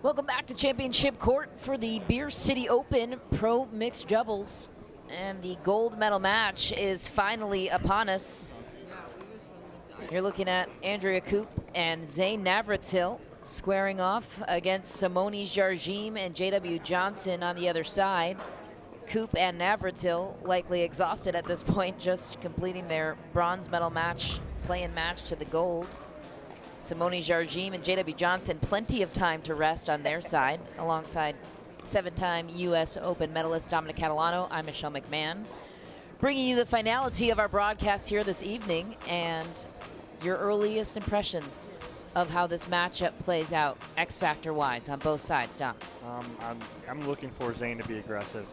Welcome back to Championship Court for the Beer City Open Pro Mixed Doubles. And the gold medal match is finally upon us. You're looking at Andrea Koop and Zane Navratil squaring off against Simone Jargim and JW Johnson on the other side. Koop and Navratil likely exhausted at this point, just completing their bronze medal match, play-in match to the gold. Simone Jargim and JW Johnson, plenty of time to rest on their side, alongside seven-time U.S. Open medalist Dominic Catalano. I'm Michelle McMahon, bringing you the finality of our broadcast here this evening and your earliest impressions of how this matchup plays out, X-Factor-wise, on both sides. Dom. I'm looking for Zane to be aggressive,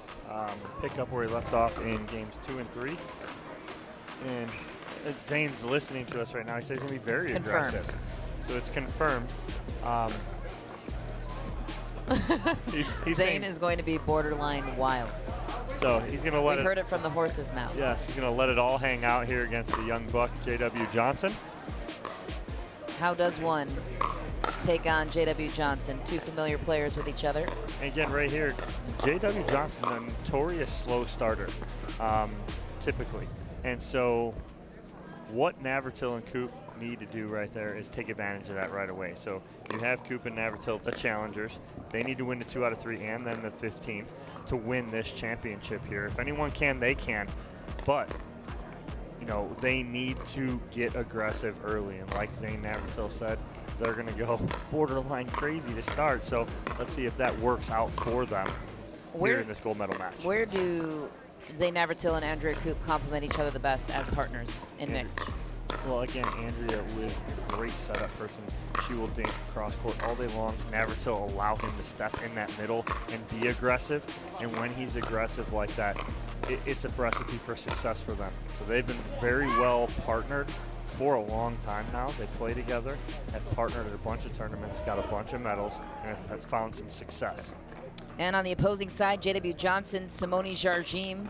pick up where he left off in games 2 and 3, and Zane's listening to us right now. He says he's going to be very aggressive. So it's confirmed. Zane is going to be borderline wild. So he's going to let We heard it from the horse's mouth. Yes, he's going to let it all hang out here against the young buck, JW Johnson. How does one take on JW Johnson? Two familiar players with each other. And again, right here, JW Johnson, a notorious slow starter, typically. And so what Navratil and Koop need to do right there is take advantage of that right away. So you have Koop and Navratil, the challengers. They need to win the 2 out of 3 and then the 15 to win this championship here. If anyone can, they can. But, you know, they need to get aggressive early. And like Zane Navratil said, they're going to go borderline crazy to start. So let's see if that works out for them here in this gold medal match. Where do Zane Navratil and Andrea Koop complement each other the best as partners in mixed? Well, again, Andrea was a great setup person. She will dink cross court all day long. Navratil allow him to step in that middle and be aggressive. And when he's aggressive like that, it's a recipe for success for them. So they've been very well partnered for a long time now. They play together, have partnered at a bunch of tournaments, got a bunch of medals, and have found some success. And on the opposing side, JW Johnson, Simone Jargim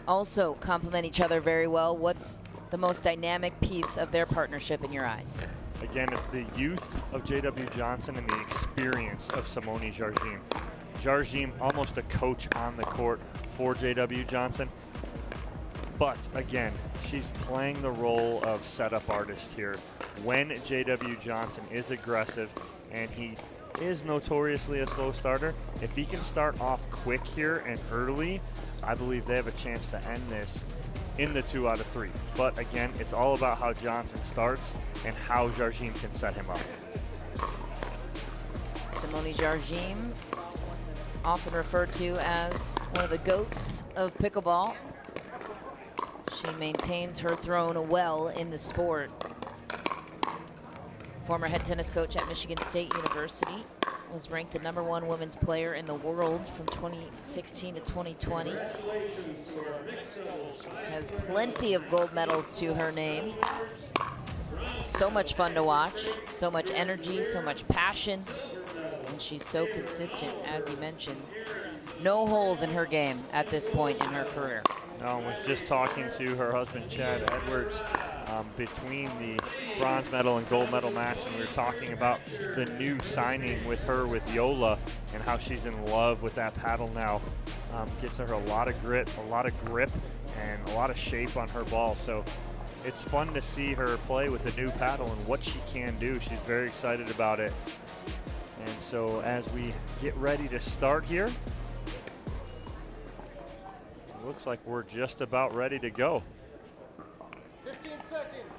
also complement each other very well. What's the most dynamic piece of their partnership in your eyes? Again, it's the youth of JW Johnson and the experience of Simone Jargim. Jargim, almost a coach on the court for JW Johnson. But again, she's playing the role of setup artist here. When JW Johnson is aggressive, and he is notoriously a slow starter, if he can start off quick here and early, I believe they have a chance to end this in the 2 out of 3. But again, it's all about how Johnson starts and how Jargim can set him up. Simone Jargim, often referred to as one of the GOATs of pickleball. She maintains her throne well in the sport. Former head tennis coach at Michigan State University, was ranked the #1 women's player in the world from 2016 to 2020. Has plenty of gold medals to her name. So much fun to watch, so much energy, so much passion, and she's so consistent, as you mentioned. No holes in her game at this point in her career. No, I was just talking to her husband, Chad Edwards, between the bronze medal and gold medal match, and we were talking about the new signing with her with Yola and how she's in love with that paddle now. Gets her a lot of grit, a lot of grip, and a lot of shape on her ball. So it's fun to see her play with the new paddle and what she can do. She's very excited about it. And so as we get ready to start here, looks like we're just about ready to go. 15 seconds.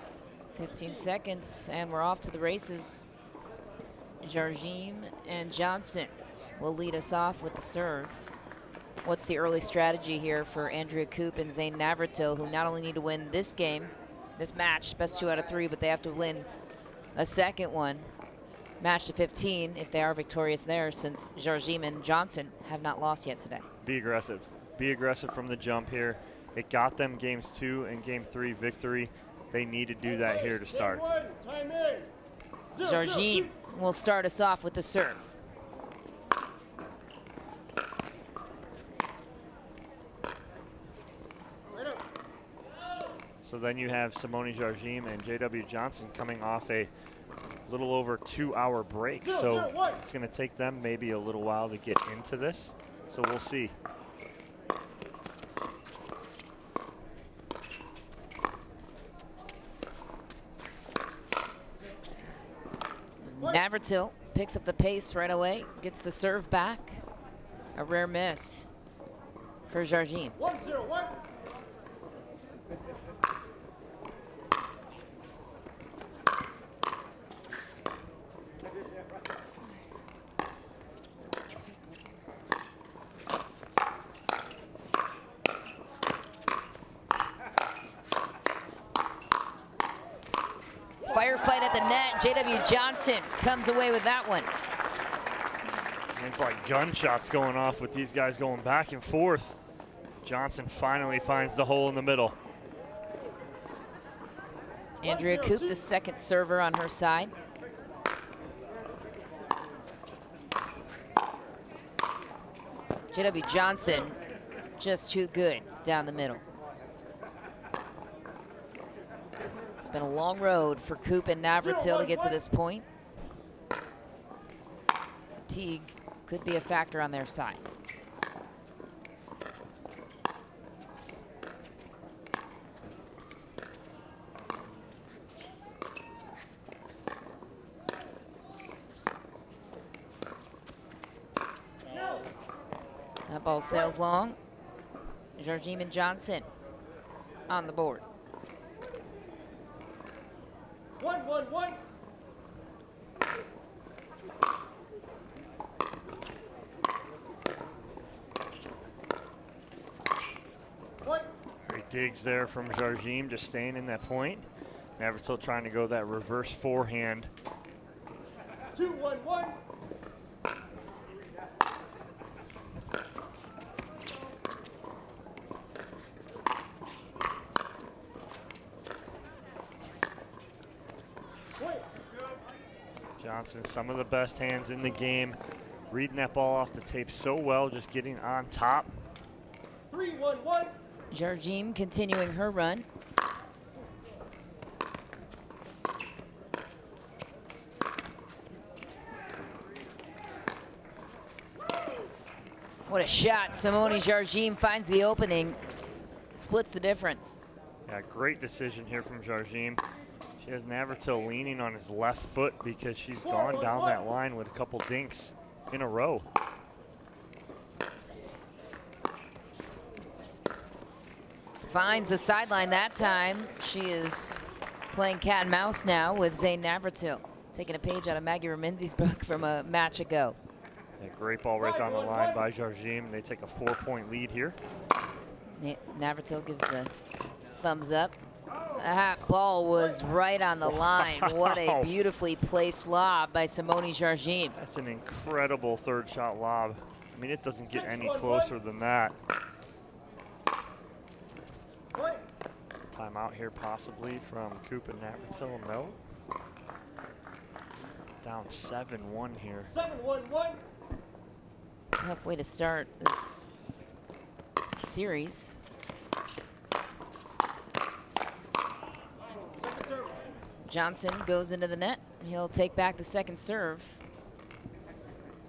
15 seconds, and we're off to the races. Jargim and Johnson will lead us off with the serve. What's the early strategy here for Andrea Koop and Zane Navratil, who not only need to win this game, this match, best 2 out of 3, but they have to win a second one, match to 15, if they are victorious there, since Jargim and Johnson have not lost yet today. Be aggressive. Be aggressive from the jump here. It got them games 2 and game 3 victory. They need to do that here to start. Jargim will start us off with the serve. So then you have Simone Jargim and JW Johnson coming off a little over 2-hour break, so it's going to take them maybe a little while to get into this. So we'll see. Navratil picks up the pace right away, gets the serve back. A rare miss for Jardim. 1-0-1. Firefight at the net. J.W. Johnson comes away with that one. It's like gunshots going off with these guys going back and forth. Johnson finally finds the hole in the middle. Andrea Coop, the second server on her side. J.W. Johnson, just too good down the middle. It's been a long road for Coop and Navratil to get to this point. Fatigue could be a factor on their side. That ball sails long. Jardim and Johnson on the board. 1-1-1. Great digs there from Jardim, just staying in that point. Navratil trying to go that reverse forehand. 2-1-1. Johnson, some of the best hands in the game. Reading that ball off the tape so well, just getting on top. 3-1-1. Jardim continuing her run. What a shot. Simone Jardim finds the opening, splits the difference. Yeah, great decision here from Jardim. She has Navratil leaning on his left foot because she's gone down that line with a couple dinks in a row. Finds the sideline that time. She is playing cat and mouse now with Zane Navratil, taking a page out of Maggie Raminzi's book from a match ago. Yeah, great ball right down the line by Jardim. They take a 4-point lead here. Navratil gives the thumbs up. That ball was right on the line. What a beautifully placed lob by Simone Jardim. That's an incredible third shot lob. I mean, it doesn't get any closer than that. Timeout here possibly from Coop and Navratil. No. Down 7-1 here. 7-1-1. Tough way to start this series. Johnson goes into the net. He'll take back the second serve.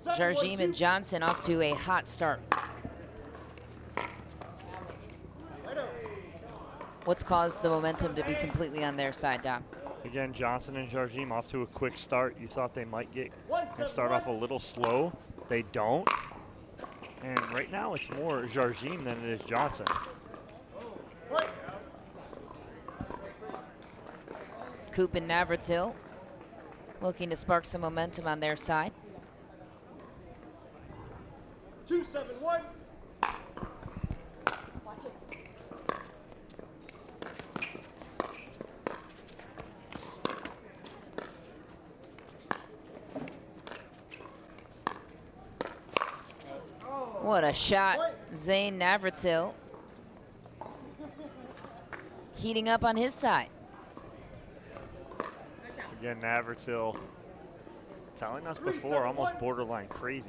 Jardim and Johnson off to a hot start. What's caused the momentum to be completely on their side, Dom? Again, Johnson and Jardim off to a quick start. You thought they might get and start off a little slow. They don't. And right now it's more Jardim than it is Johnson. Coop and Navratil looking to spark some momentum on their side. 2-7-1. What a shot, Zane Navratil. Heating up on his side. Again, Navratil telling us before, almost borderline crazy.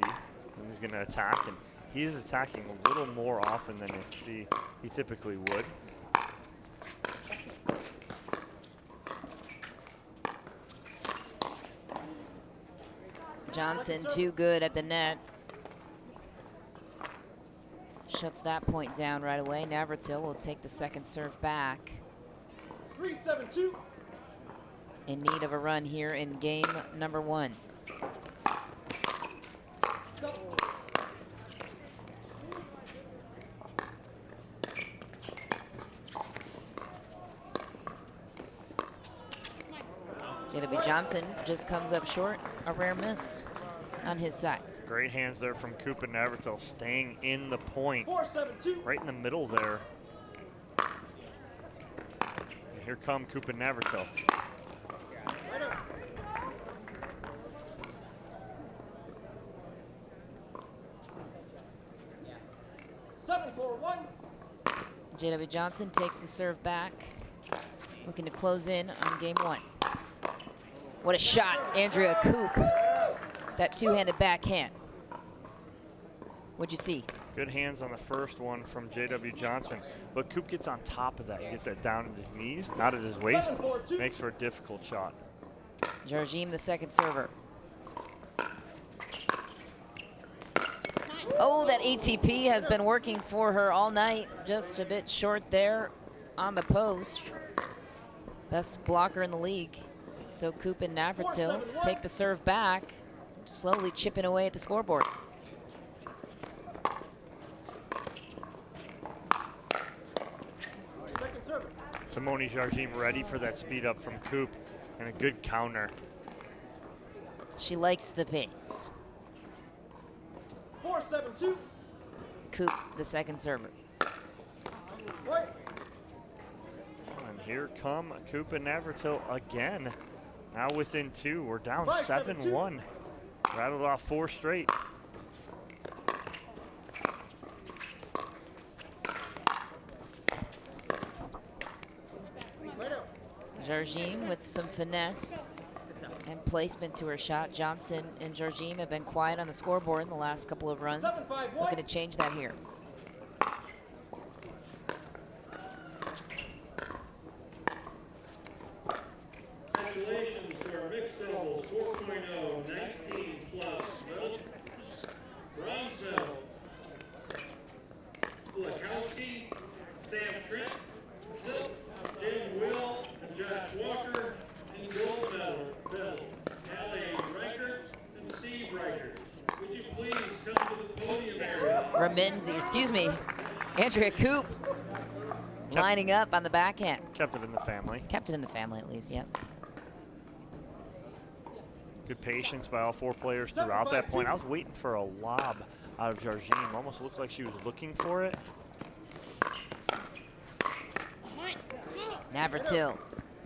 He's going to attack, and he is attacking a little more often than he typically would. Johnson too good at the net. Shuts that point down right away. Navratil will take the second serve back. 3-7-2. In need of a run here in game number 1. JW Johnson just comes up short. A rare miss on his side. Great hands there from Coop and Navratil, staying in the point. 4-7-2. Right in the middle there. And here come Coop and Navratil. Right up. Seven, 4-1. JW Johnson takes the serve back, looking to close in on game 1. What a shot, Andrea Coop. That two-handed backhand. What'd you see? Good hands on the first one from JW Johnson, but Coop gets on top of that. He gets that down at his knees, not at his waist. Makes for a difficult shot. Jarjim, the second server. Oh, that ATP has been working for her all night. Just a bit short there on the post. Best blocker in the league. So Coop and Navratil take the serve back, slowly chipping away at the scoreboard. Second server. Simone Jarjim ready for that speed up from Coop, and a good counter. She likes the pace. 4-7-2. Coop, the second server. Right. And here come Coop and Navratil again. Now within 2, we're down 5-7-2. 7-1. Rattled off 4 straight. Right up. Jarjim with some finesse and placement to her shot. Johnson and Jarjim have been quiet on the scoreboard in the last couple of runs. 7-5-1. Looking to change that here. Congratulations to our mixed doubles 4.0, 19 plus medal. Bronze medal. Lakowski, Sam Trent, Zip, Jane Will, and Josh Walker, and gold medal, Allie Reichert and Steve Reichert. Would you please come to the podium area? Ramenzi, excuse me, Andrea Coop lining up on the backhand. Kept it in the family. Kept it in the family at least, yep. Good patience by all 4 players throughout that point. I was waiting for a lob out of Jarjim. Almost looked like she was looking for it. Navratil,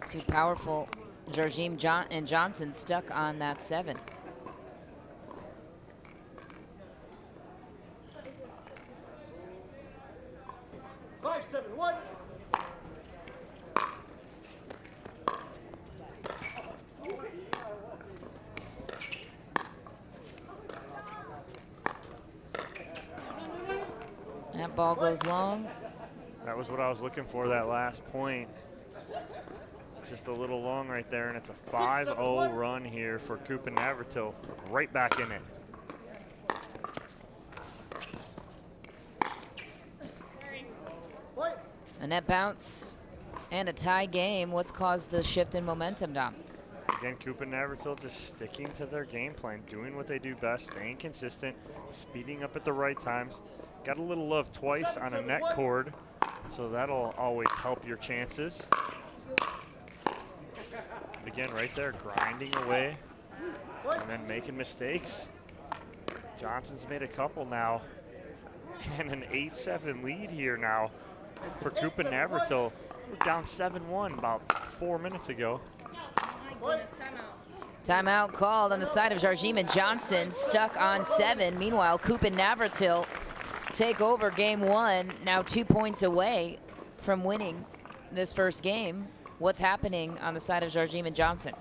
too powerful. Jarjim and Johnson stuck on that 7. Five, 7-1. That ball goes long. That was what I was looking for, that last point. Just a little long right there, and it's a 5-0 run here for Coop and Navratil. Right back in it. Right. A net bounce and a tie game. What's caused the shift in momentum, Dom? Again, Coop and Navratil just sticking to their game plan, doing what they do best, staying consistent, speeding up at the right times. Got a little love twice on a net cord, so that'll always help your chances. Again, right there, grinding away and then making mistakes. Johnson's made a couple now, and an 8-7 lead here now for Coop and Navratil. We're down 7-1 about 4 minutes ago. Timeout called on the side of Jarjim and Johnson, stuck on 7. Meanwhile, Coop and Navratil take over game 1, now 2 points away from winning this first game. What's happening on the side of Jarjim and Johnson?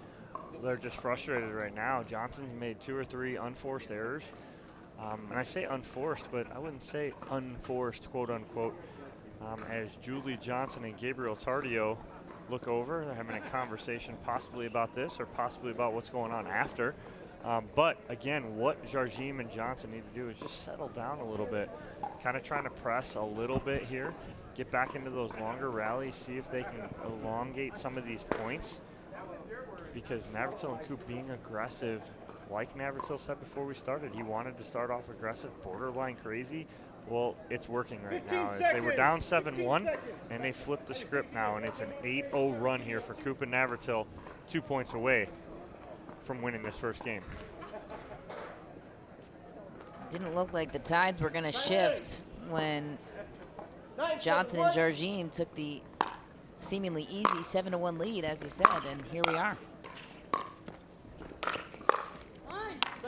They're just frustrated right now. Johnson made 2 or 3 unforced errors. And I say unforced, but I wouldn't say unforced, quote unquote, as Julie Johnson and Gabriel Tardio look over. They're having a conversation possibly about this or possibly about what's going on after. But again, what Jardim and Johnson need to do is just settle down a little bit, kind of trying to press a little bit here, get back into those longer rallies, see if they can elongate some of these points, because Navratil and Coop being aggressive, like Navratil said before we started, he wanted to start off aggressive, borderline crazy. Well, it's working right now. They were down 7-1, and they flipped the script now, and it's an 8-0 run here for Coop and Navratil, 2 points away from winning this first game. Didn't look like the tides were going to shift when Johnson and Jardim took the seemingly easy 7-1 lead, as you said, and here we are.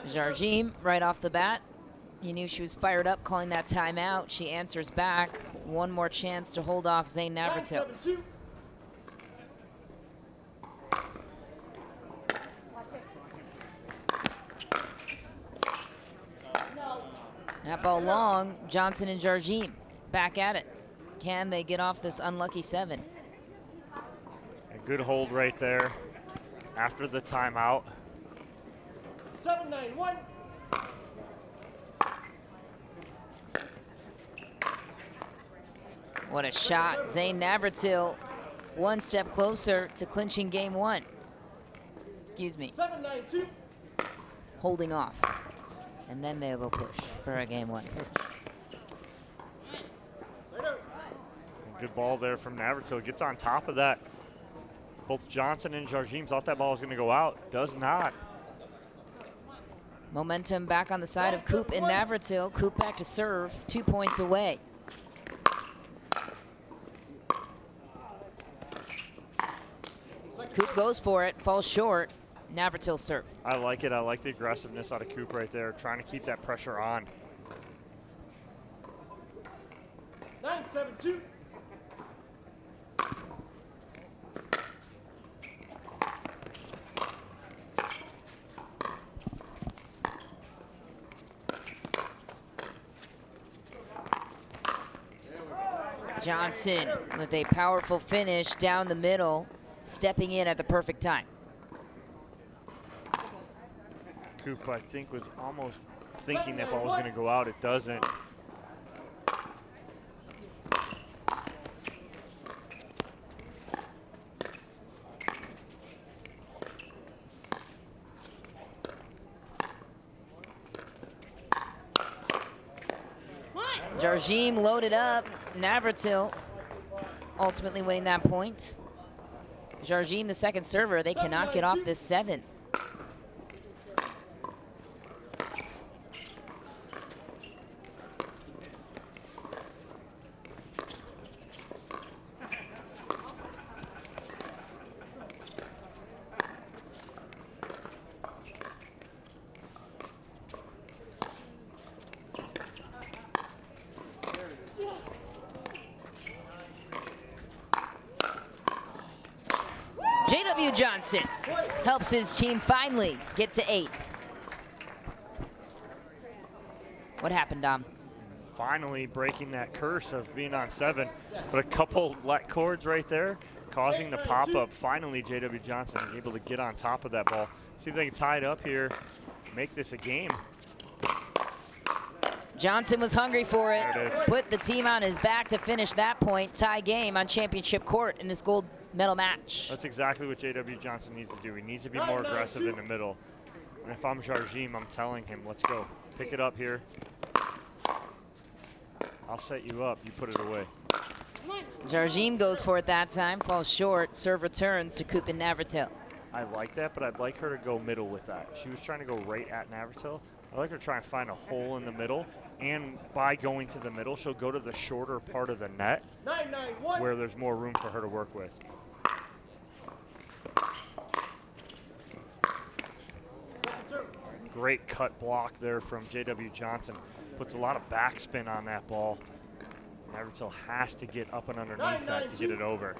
Jardim, right off the bat, you knew she was fired up calling that timeout. She answers back. One more chance to hold off Zane Navratil. That ball long, Johnson and Jardim back at it. Can they get off this unlucky 7? A good hold right there after the timeout. 7-9-1. What a shot. Zane Navratil one step closer to clinching game 1. Excuse me. 7-9-2. Holding off. And then they will push for a game 1. Good ball there from Navratil. Gets on top of that. Both Johnson and Jardim thought that ball was going to go out. Does not. Momentum back on the side of Coop and Navratil. Coop back to serve, 2 points away. Coop goes for it, falls short. Navratil serve. I like it. I like the aggressiveness out of Coop right there, trying to keep that pressure on. 9-7-2. Johnson with a powerful finish down the middle, stepping in at the perfect time. Coop, I think, was almost thinking that ball was going to go out. It doesn't. Jardim loaded up. Navratil ultimately winning that point. Jardim, the second server, they cannot get off this 7. J.W. Johnson helps his team finally get to 8. What happened, Dom? Finally breaking that curse of being on 7, but a couple let cords right there causing the pop-up. Finally, J.W. Johnson able to get on top of that ball. See if they can tie it up here, make this a game. Johnson was hungry for it. Put the team on his back to finish that point. Tie game on championship court in this gold medal match. That's exactly what J.W. Johnson needs to do. He needs to be more aggressive in the middle. And if I'm Jardim, I'm telling him, let's go. Pick it up here. I'll set you up. You put it away. Jardim goes for it that time, falls short. Serve returns to Coop and Navratil. I like that, but I'd like her to go middle with that. She was trying to go right at Navratil. I like her to try and find a hole in the middle, and by going to the middle, she'll go to the shorter part of the net 9-9-1. where there's more room for her to work with. Great cut block there from J.W. Johnson. Puts a lot of backspin on that ball. Navratil has to get up and underneath that to get it over.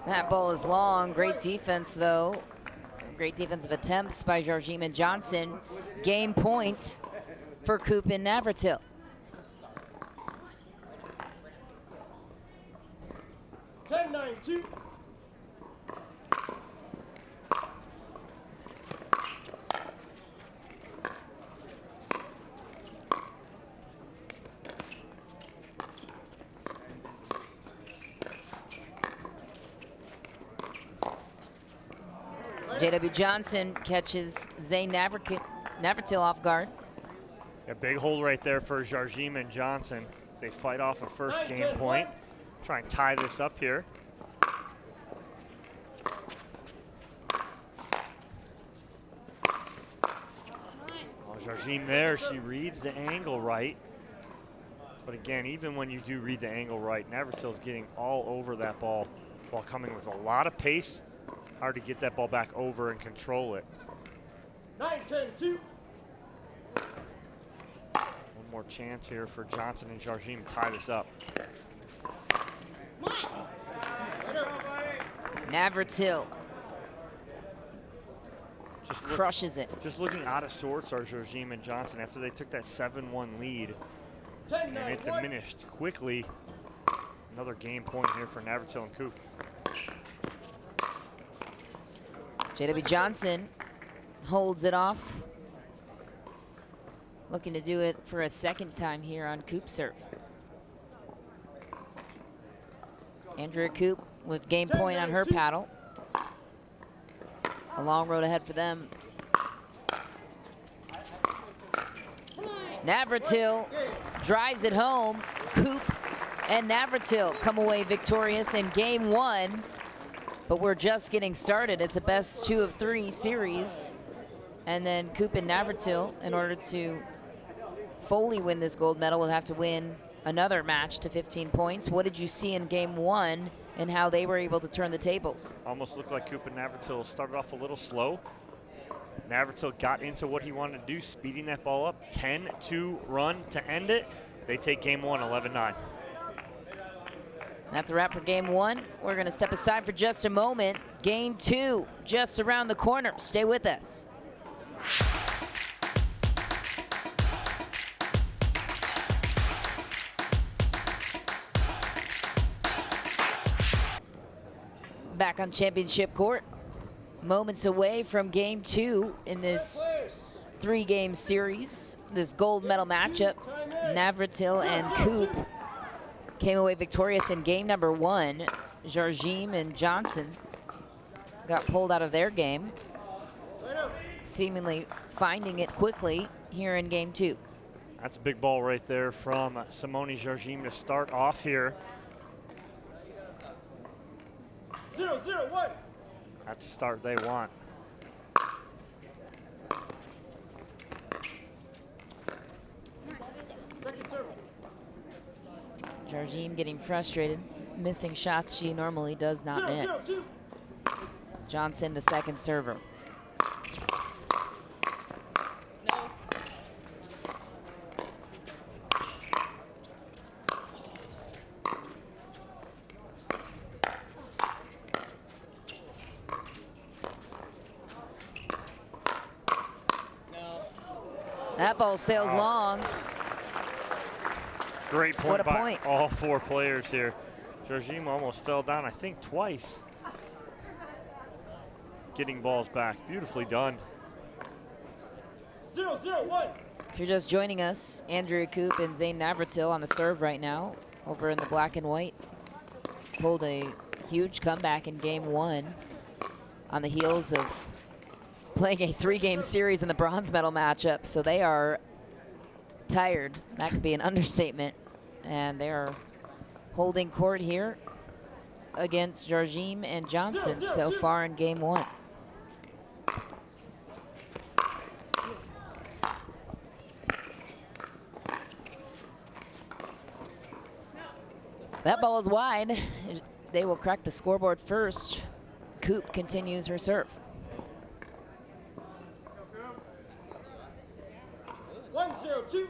That ball is long. Great defense, though. Great defensive attempts by Jarjim and Johnson. Game point for Coop and Navratil. Ten, 9-2. J.W. Johnson catches Zane Navratil off guard. A big hold right there for Jarjim and Johnson as they fight off a first game point. Try and tie this up here. Well, Jarjim there, she reads the angle right. But again, even when you do read the angle right, Navratil's getting all over that ball while coming with a lot of pace. Hard to get that ball back over and control it. 9-10-2. One more chance here for Johnson and Jarjim to tie this up. Navratil crushes it. Just looking out of sorts are Jarjim and Johnson after they took that 7-1 lead. 10, And it diminished quickly. Another game point here for Navratil and Coop. J.W. Johnson holds it off. Looking to do it for a second time here on Coop serve. Andrea Coop with game point on her paddle. A long road ahead for them. Navratil drives it home. Coop and Navratil come away victorious in game one. But we're just getting started. It's a best 2 of 3 series. And then Coop and Navratil, in order to fully win this gold medal, will have to win another match to 15 points. What did you see in game one and how they were able to turn the tables? Almost looked like Coop and Navratil started off a little slow. Navratil got into what he wanted to do, speeding that ball up. 10-2 run to end it. They take game one, 11-9. That's a wrap for game one. We're going to step aside for just a moment. Game two, just around the corner. Stay with us. Back on championship court. Moments away from game two in this 3-game series. This gold medal matchup. Navratil and Coop came away victorious in game number one. Jarjim and Johnson got pulled out of their game, seemingly finding it quickly here in game two. That's a big ball right there from Simone Jarjim to start off here. 0-0-1. That's the start they want. Second serve. Jarjim getting frustrated, missing shots she normally does not miss. Johnson, the second server. That ball sails long. Great point What a by point. all 4 players here. Jarjim almost fell down, I think, twice. Getting balls back. Beautifully done. 0-0-1. If you're just joining us, Andrea Coop and Zane Navratil on the serve right now, over in the black and white. Pulled a huge comeback in game one on the heels of playing a 3-game series in the bronze medal matchup. So they are tired. That could be an understatement. And they are holding court here against Jarjim and Johnson so far in game one. That ball is wide. They will crack the scoreboard first. Coop continues her serve. 1-0-2.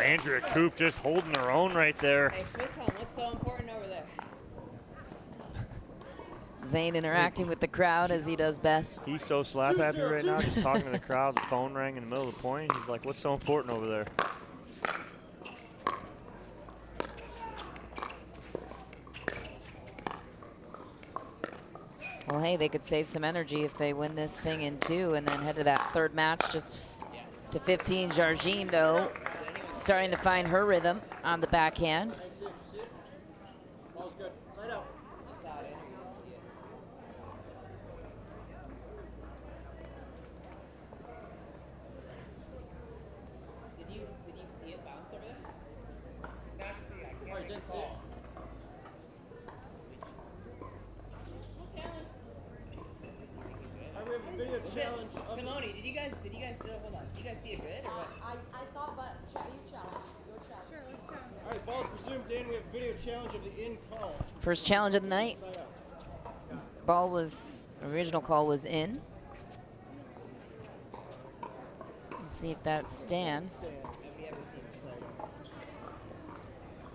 Andrea Coop just holding her own right there. Hey, Swiss home, what's so important over there? Zane interacting with the crowd as he does best. He's so slap happy right now, just talking to the crowd. The phone rang in the middle of the point. He's like, what's so important over there? Well, hey, they could save some energy if they win this thing in 2 and then head to that third match just to 15. Jargine, though, starting to find her rhythm on the backhand. See it? Ball's good. Side out. Did you see it bounce over there? Oh, you didn't see it? All right, we have a video challenge. Simone, did you guys hold on? Did you guys see it good or what? I thought, but you challenge. Your challenge. Sure, let's challenge. All right, ball's resumed. Dan, we have a video challenge of the in call. First challenge of the night. Side out. Ball was, original call was in. We'll see if that stands. Have you ever seen it?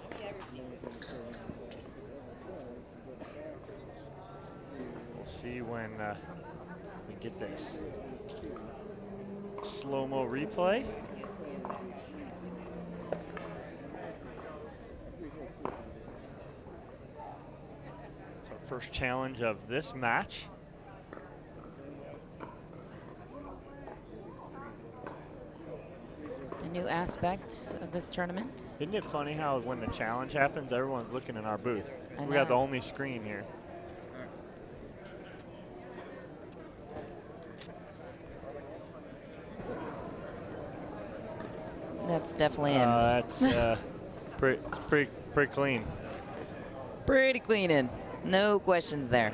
Have you ever seen it? We'll see when we get this slow-mo replay. So first challenge of this match. A new aspect of this tournament. Isn't it funny how when the challenge happens, everyone's looking in our booth? I We got the know. only screen here. That's definitely in. That's pretty clean. Pretty clean in. No questions there.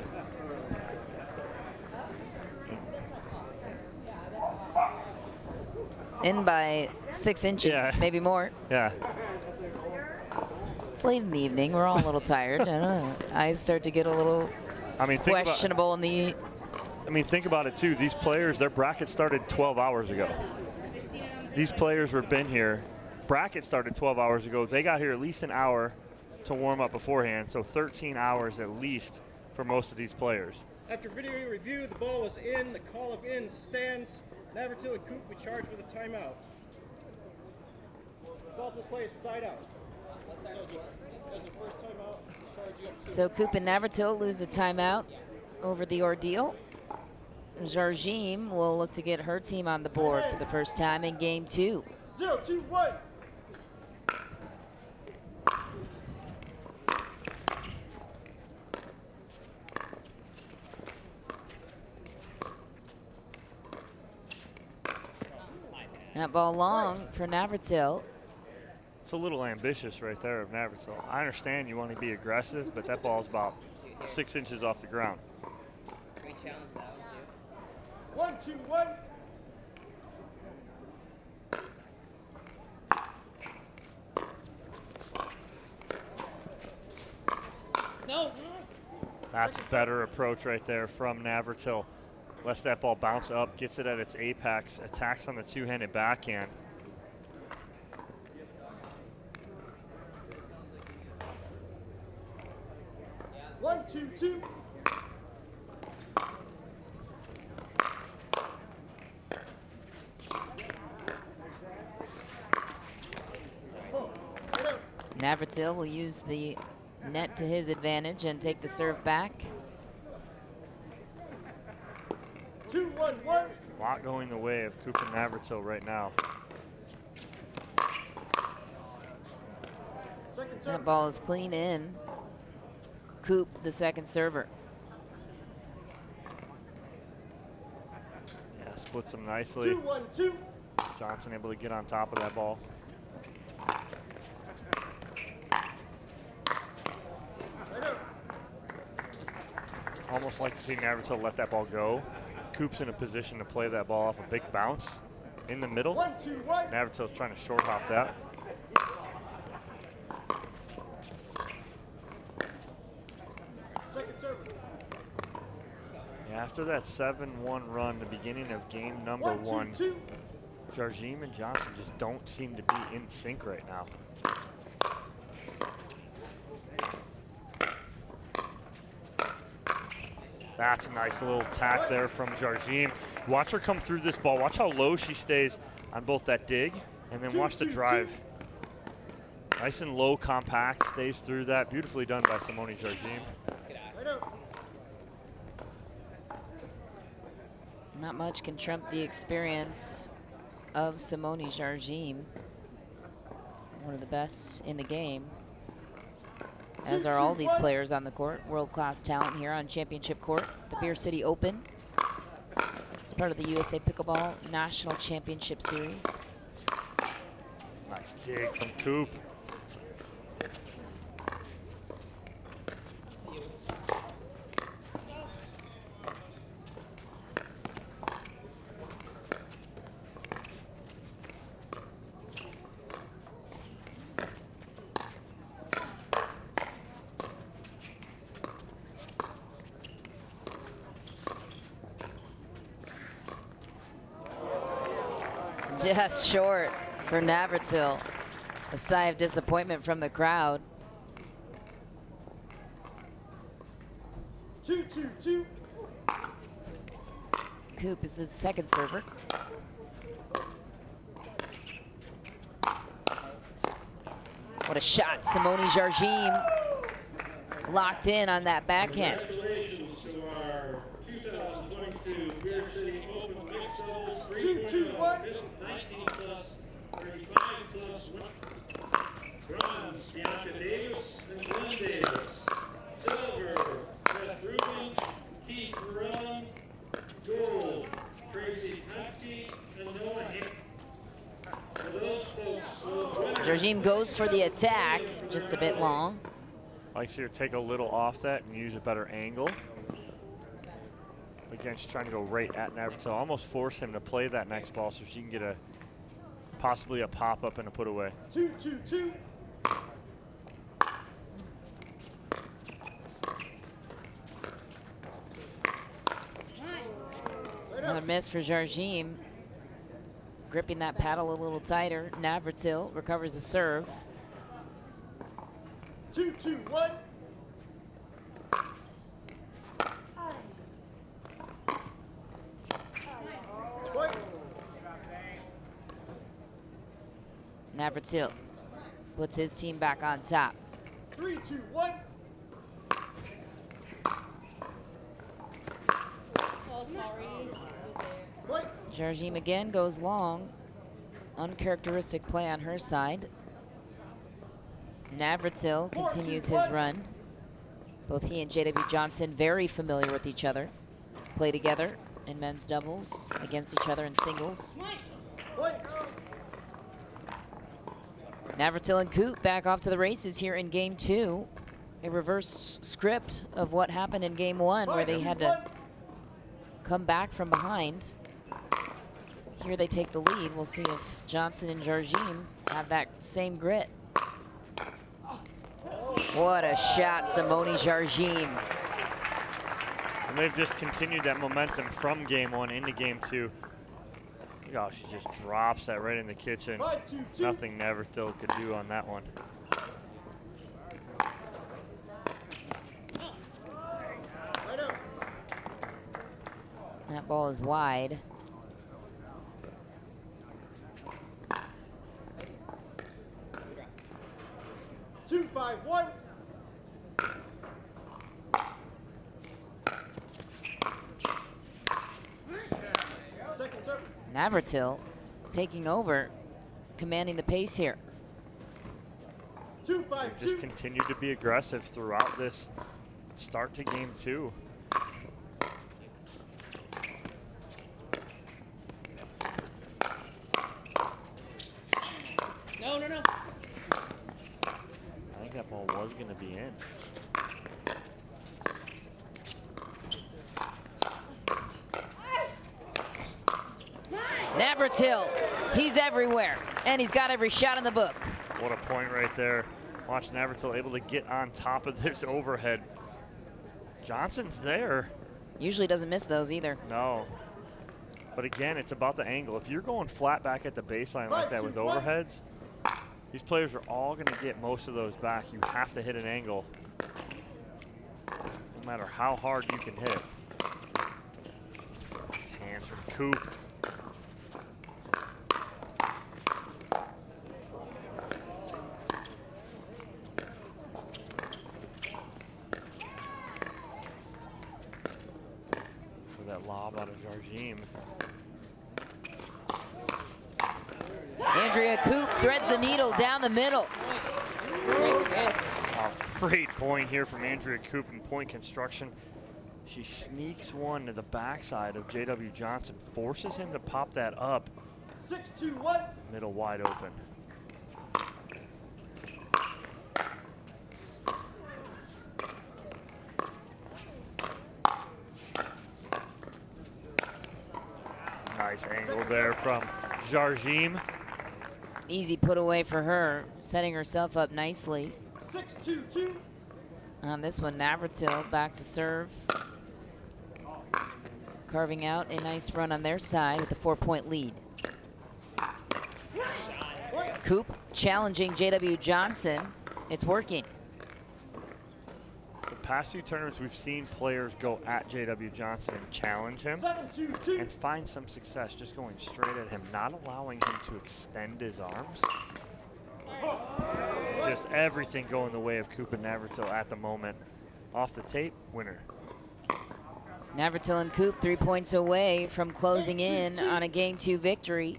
In by 6 inches, Yeah. maybe more. Yeah. It's late in the evening. We're all a little tired. I don't know. Eyes start to get a little I mean, think about, questionable in the. think about it too. These players, their bracket started 12 hours ago. These players were been here. Bracket started 12 hours ago. They got here at least an hour to warm up beforehand, so 13 hours at least for most of these players. After video review, the ball was in. The call of in stands. Navratil and Coop be charged with a timeout. Ball will play side out. As the first timeout, charge you up to So Coop and Navratil lose a timeout over the ordeal. Jargine will look to get her team on the board for the first time in game 2. 0-2-1. That ball long for Navratil. It's a little ambitious right there of Navratil. I understand you want to be aggressive, but that ball's about 6 inches off the ground. We challenged that one too. 1-2-1. No. That's a better approach right there from Navratil. Lets that ball bounce up, gets it at its apex, attacks on the two-handed backhand. One, two, two. Navratil will use the net to his advantage and take the serve back. 2-1-1. A lot going the way of Coop and Navratil right now. Second That serve. ball is clean in. Coop, the second server. Yeah, splits them nicely. 2-1-2. Johnson able to get on top of that ball. Right up. Almost like to see Navratil let that ball go. Coop's in a position to play that ball off a big bounce in the middle. 1-2-1. Navratil's trying to short hop that. Second server. Yeah, after that 7-1 run, the beginning of game number 1, 2, 1, 2. Jarjim and Johnson just don't seem to be in sync right now. That's a nice little tack there from Jarjim. Watch her come through this ball. Watch how low she stays on both that dig and then watch the drive. Nice and low, compact, stays through that. Beautifully done by Simone Jarjim. Not much can trump the experience of Simone Jarjim. One of the best in the game, as are all these players on the court. World-class talent here on Championship Court, the Beer City Open. It's part of the USA Pickleball National Championship Series. Nice dig from Coop. Just short for Navratil. A sigh of disappointment from the crowd. 2-2-2. Coop is the second server. What a shot. Simone Jarjim locked in on that backhand. Congratulations to our 2022 Beer City Open Mixed Doubles 3.0. 19 plus, 35 plus, bronze, Bianca Davis and Glenn Davis. Silver, Beth Rubin, Keith Run. Gold, Tracy Tutsky and Noah Hick. For those folks, those winners. Jarjim goes for the attack, just a bit long. Likes here to take a little off that and use a better angle. Again, she's trying to go right at Navratil. Almost force him to play that next ball so she can get possibly a pop-up and a put away. 2-2-2. Another miss for Jarjim. Gripping that paddle a little tighter. Navratil recovers the serve. 2-2-1. Navratil puts his team back on top. 3-2-1. Oh, sorry. Jarjim again goes long. Uncharacteristic play on her side. Navratil continues his run. Both he and J.W. Johnson very familiar with each other. Play together in men's doubles, against each other in singles. Navratil and Coop back off to the races here in game two. A reverse script of what happened in game one, where they had to come back from behind. Here they take the lead. We'll see if Johnson and Jarjim have that same grit. What a shot, Simone Jarjim. And they've just continued that momentum from game one into game two. Look how she just drops that right in the kitchen. Nothing Navratil could do on that one. That ball is wide. 2-5-1. Second serve. Navratil taking over, commanding the pace here. 2-5-2. Just continue to be aggressive throughout this start to game two. No. I think that ball was going to be in. Navratil, he's everywhere, and he's got every shot in the book. What a point right there. Watch Navratil able to get on top of this overhead. Johnson's there. Usually doesn't miss those either. No. But again, it's about the angle. If you're going flat back at the baseline like that with overheads, these players are all going to get most of those back. You have to hit an angle, no matter how hard you can hit. Nice hands from Coop. For that lob out of Jarjim. Andrea Coop threads the needle down the middle. Oh, great point here from Andrea Coop in point construction. She sneaks one to the backside of J.W. Johnson, forces him to pop that up. 6-2-1. Middle wide open. Nice angle there from Jarjim. Easy put away for her, setting herself up nicely. 6-2-2. On this one, Navratil back to serve. Carving out a nice run on their side with a 4-point lead. Coop challenging J.W. Johnson. It's working. The past few tournaments, we've seen players go at J.W. Johnson and challenge him 7-2-2. and find some success just going straight at him, not allowing him to extend his arms. Just everything going the way of Coop and Navratil at the moment. Off the tape, winner. Navratil and Coop 3 points away from closing in on a Game 2 victory.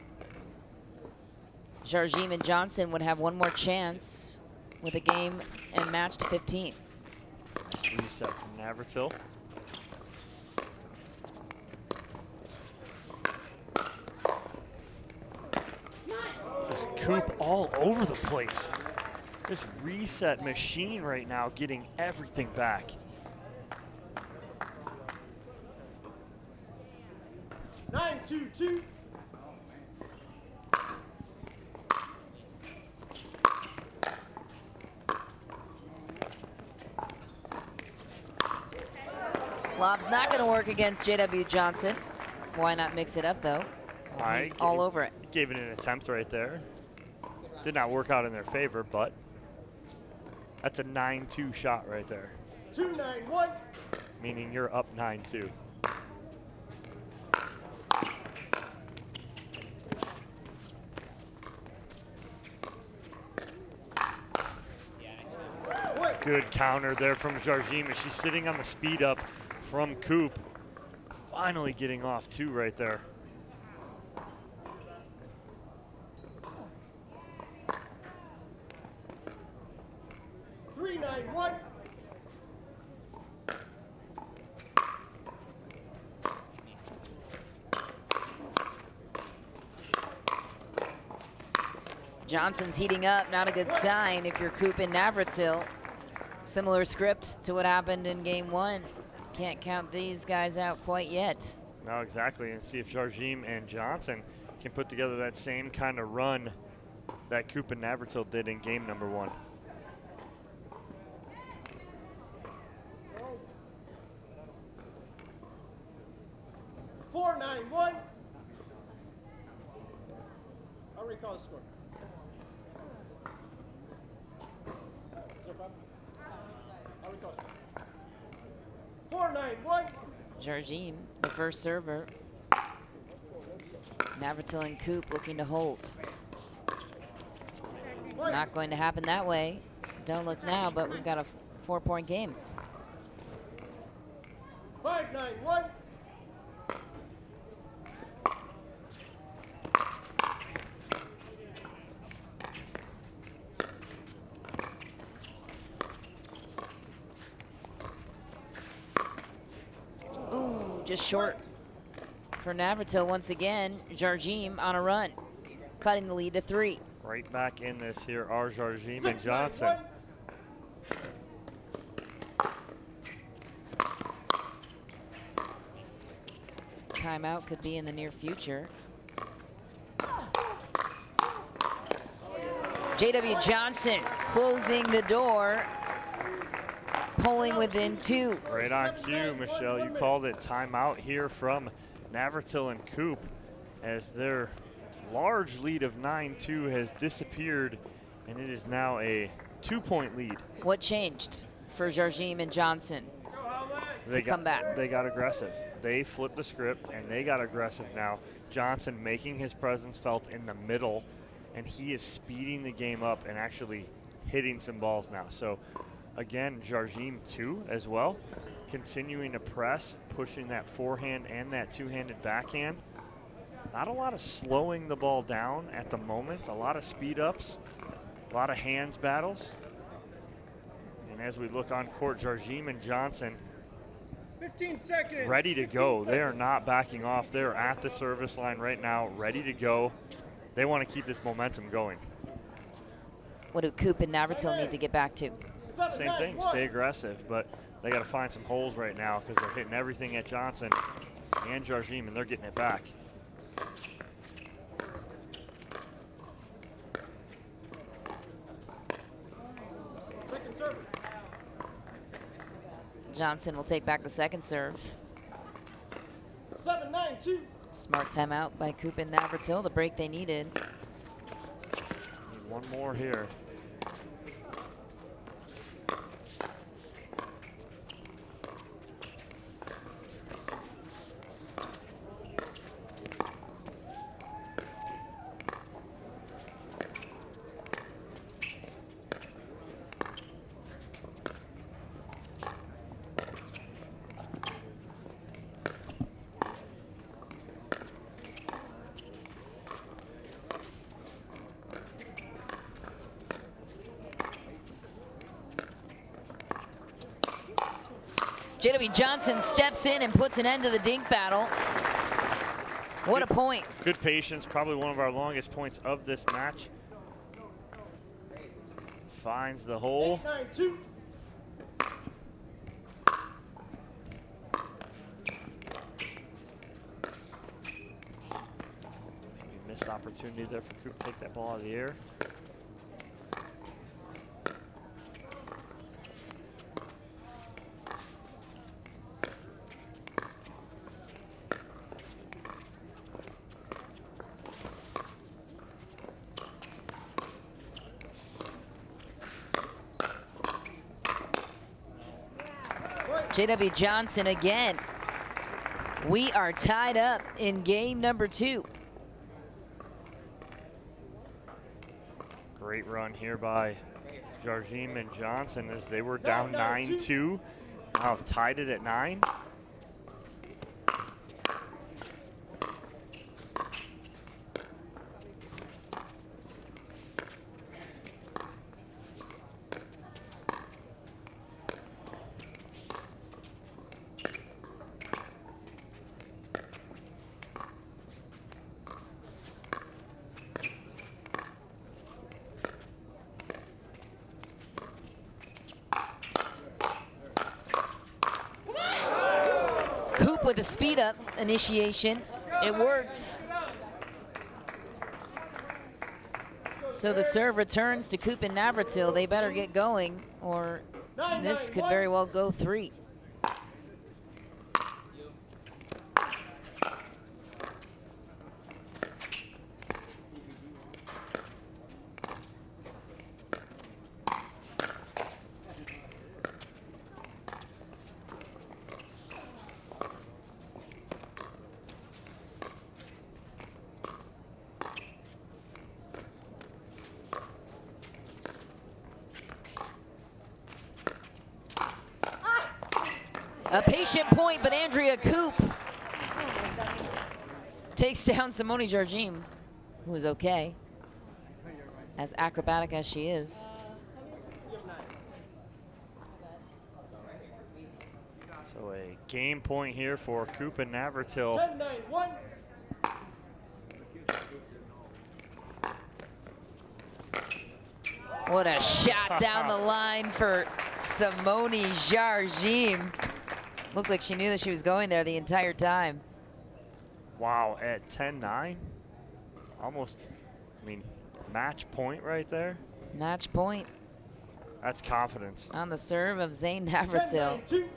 Jarjim and Johnson would have one more chance with a game and match to 15. Reset from Navratil. Just Coop all over the place. This reset machine right now, getting everything back. 9-2-2. Lob's not going to work against J.W. Johnson. Why not mix it up, though? He's all over it. Gave it an attempt right there. Did not work out in their favor, but that's a 9-2 shot right there. 2-9-1. Meaning you're up 9-2. Good counter there from Jarjim as she's sitting on the speed up from Coop. Finally getting off two right there. Johnson's heating up, not a good sign if you're Coop and Navratil. Similar script to what happened in game one. Can't count these guys out quite yet. No, exactly, and see if Jarjim and Johnson can put together that same kind of run that Coop and Navratil did in game number one. Four, 9-1. I'll recall the score. I'll recall the score. 4-9-1. Jarjim, the first server. Navratil and Coop looking to hold. Not going to happen that way. Don't look now, but we've got a 4-point game. 5-9-1. Ooh, just short for Navratil once again. Jarjim on a run, cutting the lead to 3. Right back in this here are Jarjim and Johnson. Timeout could be in the near future. J.W. Johnson closing the door, pulling within 2. Right on cue, Michelle. You called it. Timeout here from Navratil and Coop, as their large lead of 9-2 has disappeared, and it is now a 2-point lead. What changed for Jarjim and Johnson to come back? They got aggressive. They flipped the script, and they got aggressive now. Johnson making his presence felt in the middle, and he is speeding the game up and actually hitting some balls now. So again, Jarjim too as well, continuing to press, pushing that forehand and that two-handed backhand. Not a lot of slowing the ball down at the moment, a lot of speed ups, a lot of hands battles. And as we look on court, Jarjim and Johnson 15 seconds. ready to go. They are not backing off. They're at the service line right now, ready to go. They want to keep this momentum going. What do Coop and Navratil need to get back to? Same thing, stay aggressive, but they got to find some holes right now because they're hitting everything at Johnson and Jarjim, and they're getting it back. Second serve. Johnson will take back the second serve. 7-9-2. Smart timeout by Coop and Navratil, the break they needed. Need one more here. JW Johnson steps in and puts an end to the dink battle. What a point. Good patience, probably one of our longest points of this match. Finds the hole. 8-9-2. Maybe missed opportunity there for Coop to take that ball out of the air. JW Johnson again. We are tied up in game number 2. Great run here by Jarjim and Johnson as they were down 9-2. Now have tied it at 9. Coop with a speed up initiation. It works. So the serve returns to Coop and Navratil. They better get going or this could very well go 3. A patient point, but Andrea Coop takes down Simone Jarjim, who is okay, as acrobatic as she is. So a game point here for Coop and Navratil. 10-9-1. What a shot down the line for Simone Jarjim. Looked like she knew that she was going there the entire time. Wow, at 10-9, almost, I mean, match point right there. Match point That's confidence. on the serve of Zane Navratil. 10-9-2.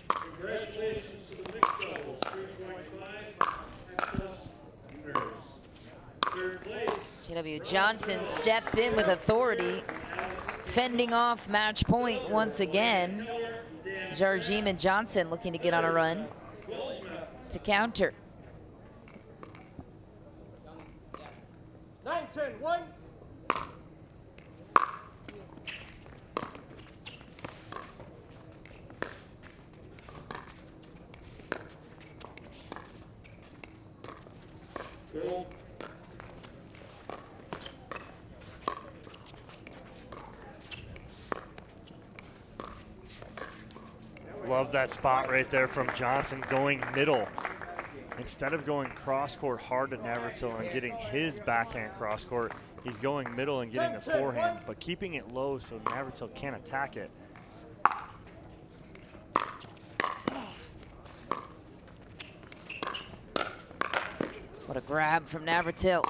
Congratulations. JW Johnson steps in with authority, fending off match point once again. Jarjim and Johnson looking to get on a run to counter. 9-10-1. Gold. Love that spot right there from Johnson going middle. Instead of going cross court hard to Navratil and getting his backhand cross court, he's going middle and getting the forehand, but keeping it low so Navratil can't attack it. What a grab from Navratil.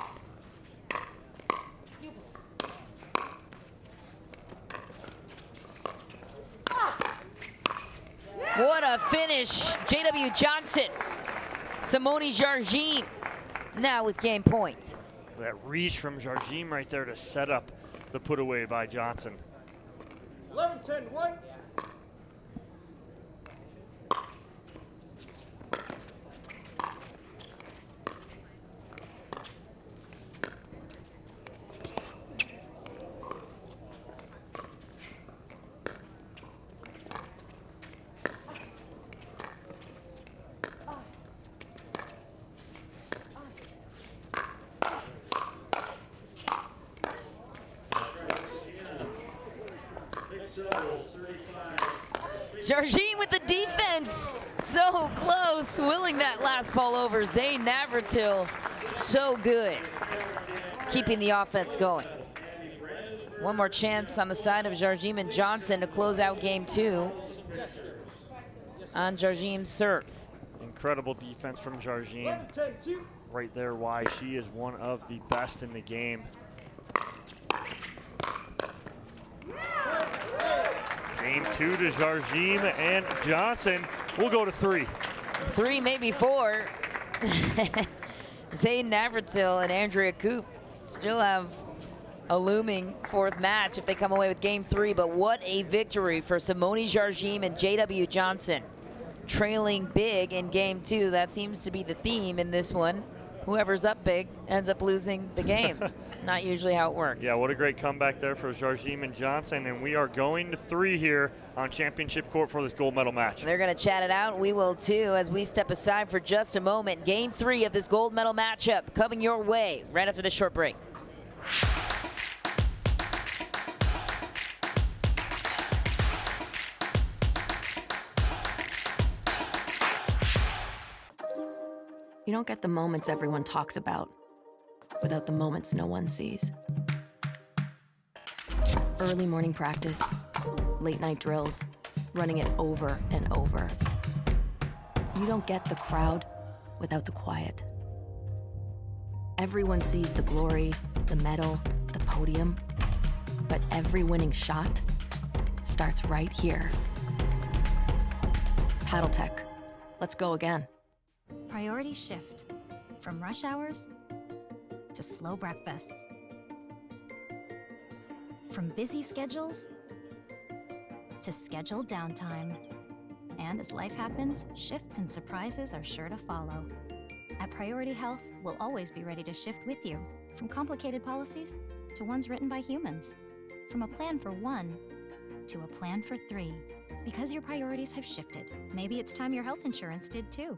What a finish, JW Johnson. Simone Jarjim now with game point. That reach from Jarjim right there to set up the put away by Johnson. 11-10-1. Jarjim with the defense. So close, willing that last ball over. Zane Navratil, so good. Keeping the offense going. One more chance on the side of Jarjim and Johnson to close out game two on Jarjim's serve. Incredible defense from Jarjim. Right there why she is one of the best in the game. Game two to Jarjim and Johnson. We'll go to 3. 3, maybe 4. Zane Navratil and Andrea Koop still have a looming 4th match if they come away with game 3, but what a victory for Simone Jarjim and JW Johnson. Trailing big in game 2. That seems to be the theme in this one. Whoever's up big ends up losing the game. Not usually how it works. Yeah, what a great comeback there for Jarjim and Johnson, and we are going to 3 here on championship court for this gold medal match. They're going to chat it out. We will too as we step aside for just a moment. Game 3 of this gold medal matchup coming your way right after this short break. You don't get the moments everyone talks about without the moments no one sees. Early morning practice, late night drills, running it over and over. You don't get the crowd without the quiet. Everyone sees the glory, the medal, the podium, but every winning shot starts right here. Paddle Tech, let's go again. Priorities shift from rush hours to slow breakfasts, from busy schedules to scheduled downtime. And as life happens, shifts and surprises are sure to follow. At Priority Health, we'll always be ready to shift with you, from complicated policies to ones written by humans, from a plan for 1 to a plan for 3. Because your priorities have shifted, maybe it's time your health insurance did too.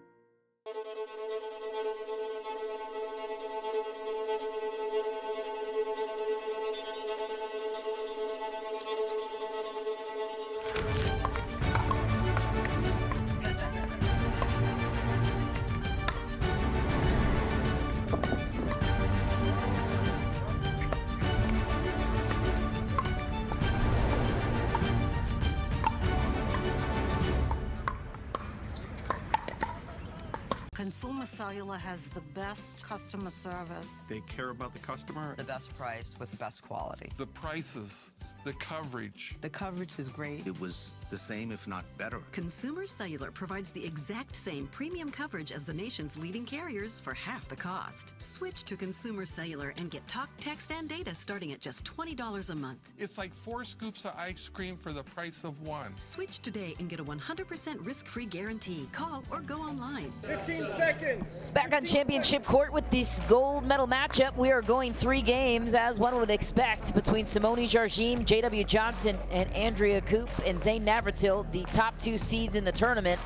Consumer Cellular has the best customer service. They care about the customer. The best price with the best quality. The prices The coverage. The coverage is great. It was the same, if not better. Consumer Cellular provides the exact same premium coverage as the nation's leading carriers for half the cost. Switch to Consumer Cellular and get talk, text, and data starting at just $20 a month. It's like 4 scoops of ice cream for the price of 1. Switch today and get a 100% risk-free guarantee. Call or go online. 15 seconds. Back on championship court with this gold medal matchup. We are going 3 games, as one would expect, between Simone Jargim, J.W. Johnson, and Andrea Koop and Zane Navratil, the top 2 seeds in the tournament,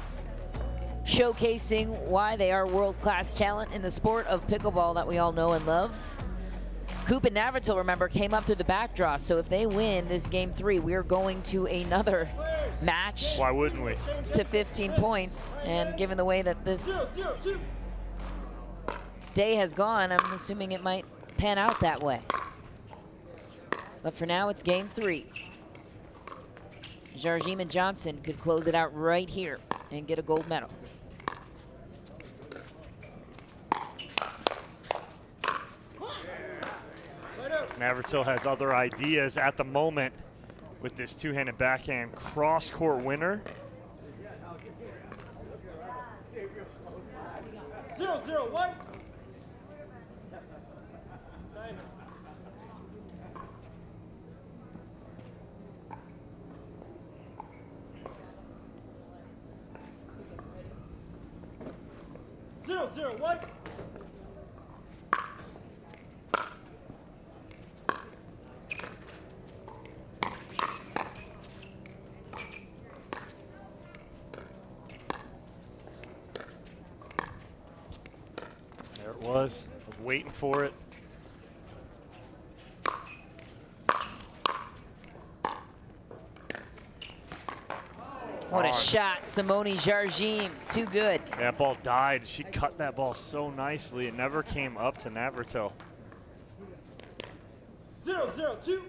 showcasing why they are world-class talent in the sport of pickleball that we all know and love. Koop and Navratil, remember, came up through the back draw, so if they win this game 3, we're going to another match. Why wouldn't we? To 15 points, and given the way that this day has gone, I'm assuming it might pan out that way. But for now, it's game 3. Jargim and Johnson could close it out right here and get a gold medal. Navratil has other ideas at the moment with this 2-handed backhand cross-court winner. 0-0-1. 0-0-1. There it was. I was waiting for it. What a shot, Simone Jargim. Too good. That ball died. She cut that ball so nicely. It never came up to Navratil. 0-0-2.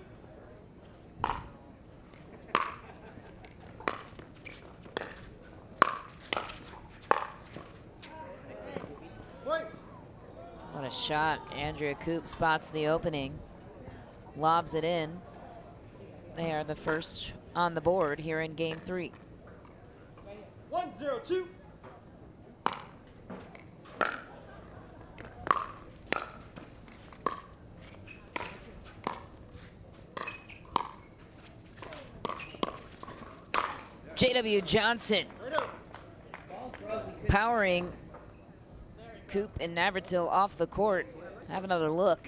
What a shot. Andrea Koop spots the opening, lobs it in. They are the first on the board here in game 3. 1-0-2. J.W. Johnson powering Koop and Navratil off the court. Have another look.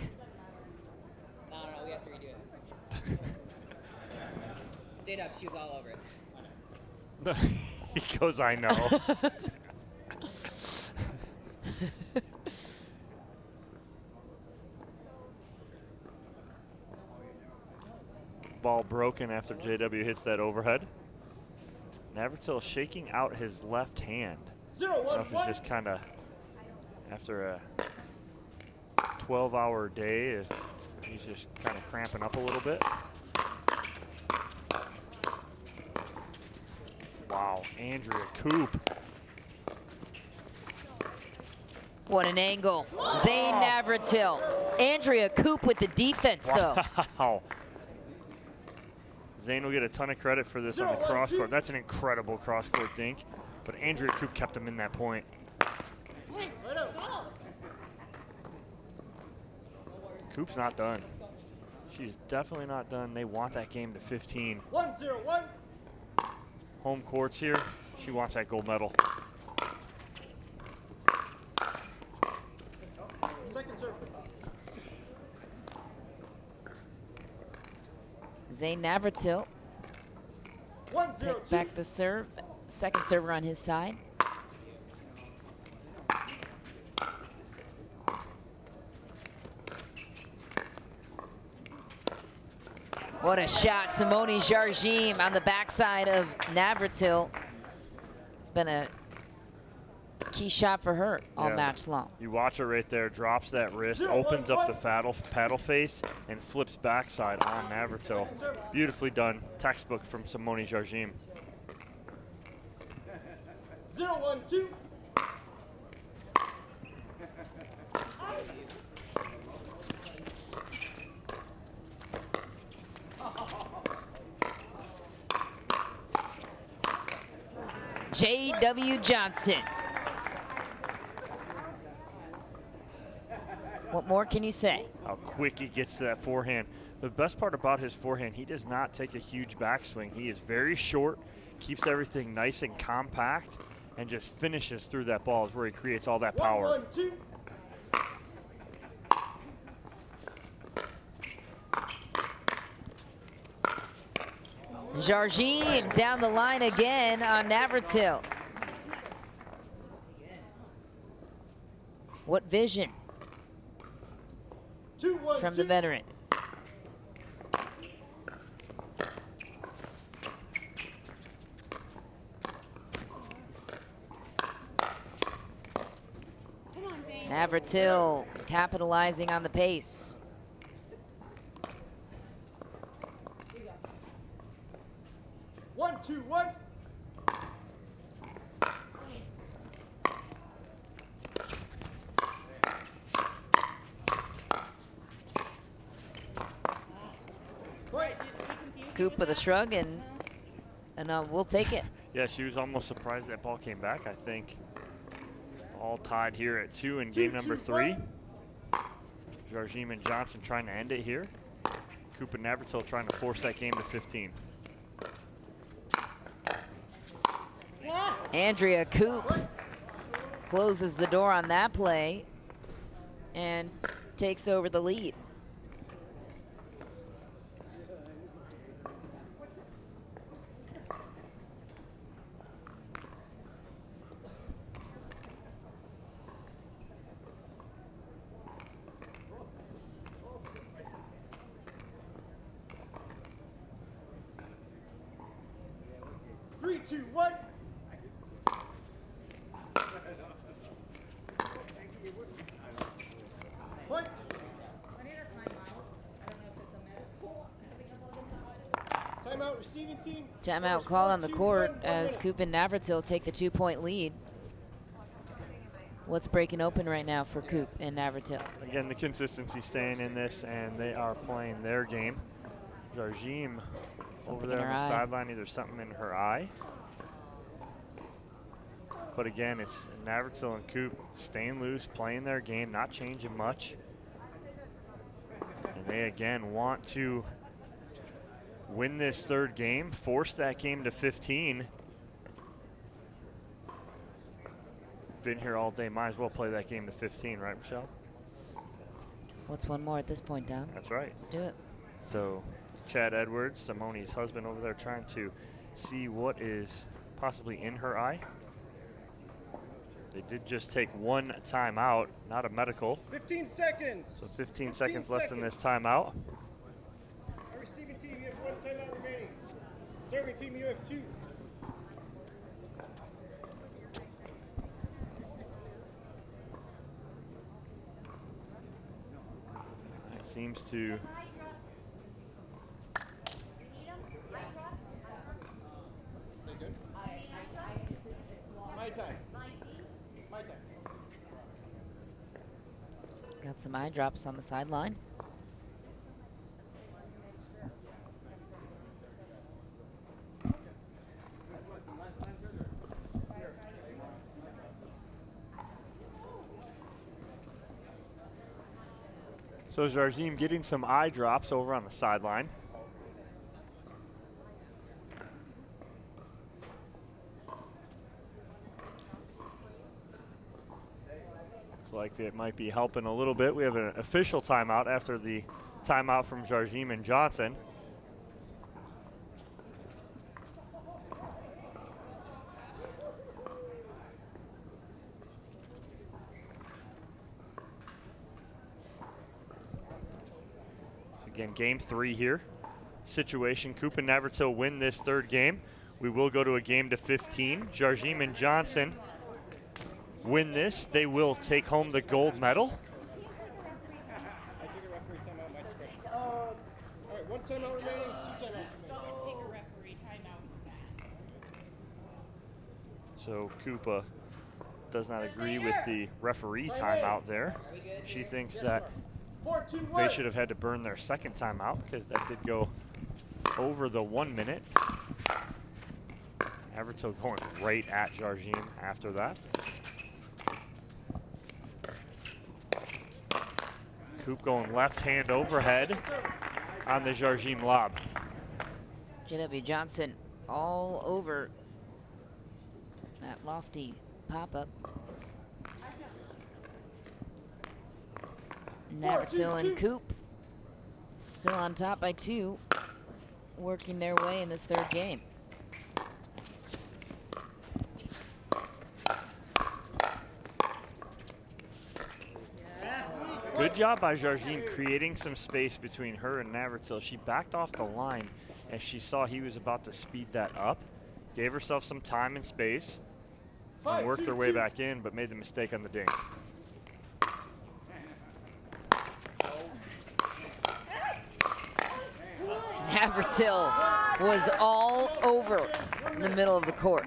No, we have to redo it. J-Dub, she was all over it. He goes, I know. Ball broken after JW hits that overhead. Navratil shaking out his left hand. I don't know if it's just kind of after a 12-hour day, if he's just kind of cramping up a little bit. Wow, Andrea Koop. What an angle. Zane Navratil. Andrea Koop with the defense, though. Wow. Zane will get a ton of credit for this on the cross court. That's an incredible cross court dink. But Andrea Koop kept him in that point. Koop's not done. She's definitely not done. They want that game to 15. 1-0-1. Home courts here. She wants that gold medal. Second serve. Zane Navratil take back the serve. Second server on his side. What a shot, Simone Jargim on the backside of Navratil. It's been a key shot for her all match long. You watch her right there, drops that wrist, opens up the paddle face, and flips backside on Navratil. Beautifully done. Textbook from Simone Jargim. 0-1-2. J.W. Johnson. What more can you say? How quick he gets to that forehand. The best part about his forehand, he does not take a huge backswing. He is very short, keeps everything nice and compact, and just finishes through that ball is where he creates all that power. 1, 2. Jardim down the line again on Navratil. What vision 2, 1, from 2. the veteran. Navratil capitalizing on the pace. One, two, one. Coop with a shrug, and we'll take it. Yeah, she was almost surprised that ball came back, I think. All tied here at 2 in game number 3. Jardim and Johnson trying to end it here. Coop and Navratil trying to force that game to 15. Andrea Coop closes the door on that play and takes over the lead. Three, two, one. What? Timeout, receiving team. Timeout called on the court as Coop and Navratil take the 2-point lead. What's breaking open right now for Coop and Navratil? Again, the consistency staying in this, and they are playing their game. Jardim over there on the sideline, either something in her eye. But again, it's Navratil and Coop staying loose, playing their game, not changing much. And they again want to win this third game, force that game to 15. Been here all day, might as well play that game to 15, right, Michelle? What's one more at this point, Dom? That's right. Let's do it. So Chad Edwards, Simone's husband, over there trying to see what is possibly in her eye. They did just take one timeout, not a medical. 15 seconds. So 15 seconds left in this timeout. Our receiving team, you have 1 timeout remaining. Serving team, you have 2. It seems to My time. My time. Got some eye drops on the sideline. So Jardim getting some eye drops over on the sideline. Looks like it might be helping a little bit. We have an official timeout after the timeout from Jardim and Johnson. Again, game 3 here. Situation, Coop and Navratil win this third game. We will go to a game to 15. Jardim and Johnson win this. They will take home the gold medal. I take a referee timeout, my discretion. All right, 1 timeout remaining, 2 timeouts remaining. Take a referee timeout. So Koopa does not agree with the referee timeout there. She thinks that 4, 2, 1. they should have had to burn their second timeout because that did go over the 1 minute. Navratil going right at Jarjim after that. Coop going left hand overhead on the Jarjim lob. J.W. Johnson all over that lofty pop-up. Navratil and Coop still on top by 2, working their way in this third game. Good job by Jarjim creating some space between her and Navratil. She backed off the line as she saw he was about to speed that up, gave herself some time and space, and worked her way back in, but made the mistake on the dink. Navratil was all over in the middle of the court.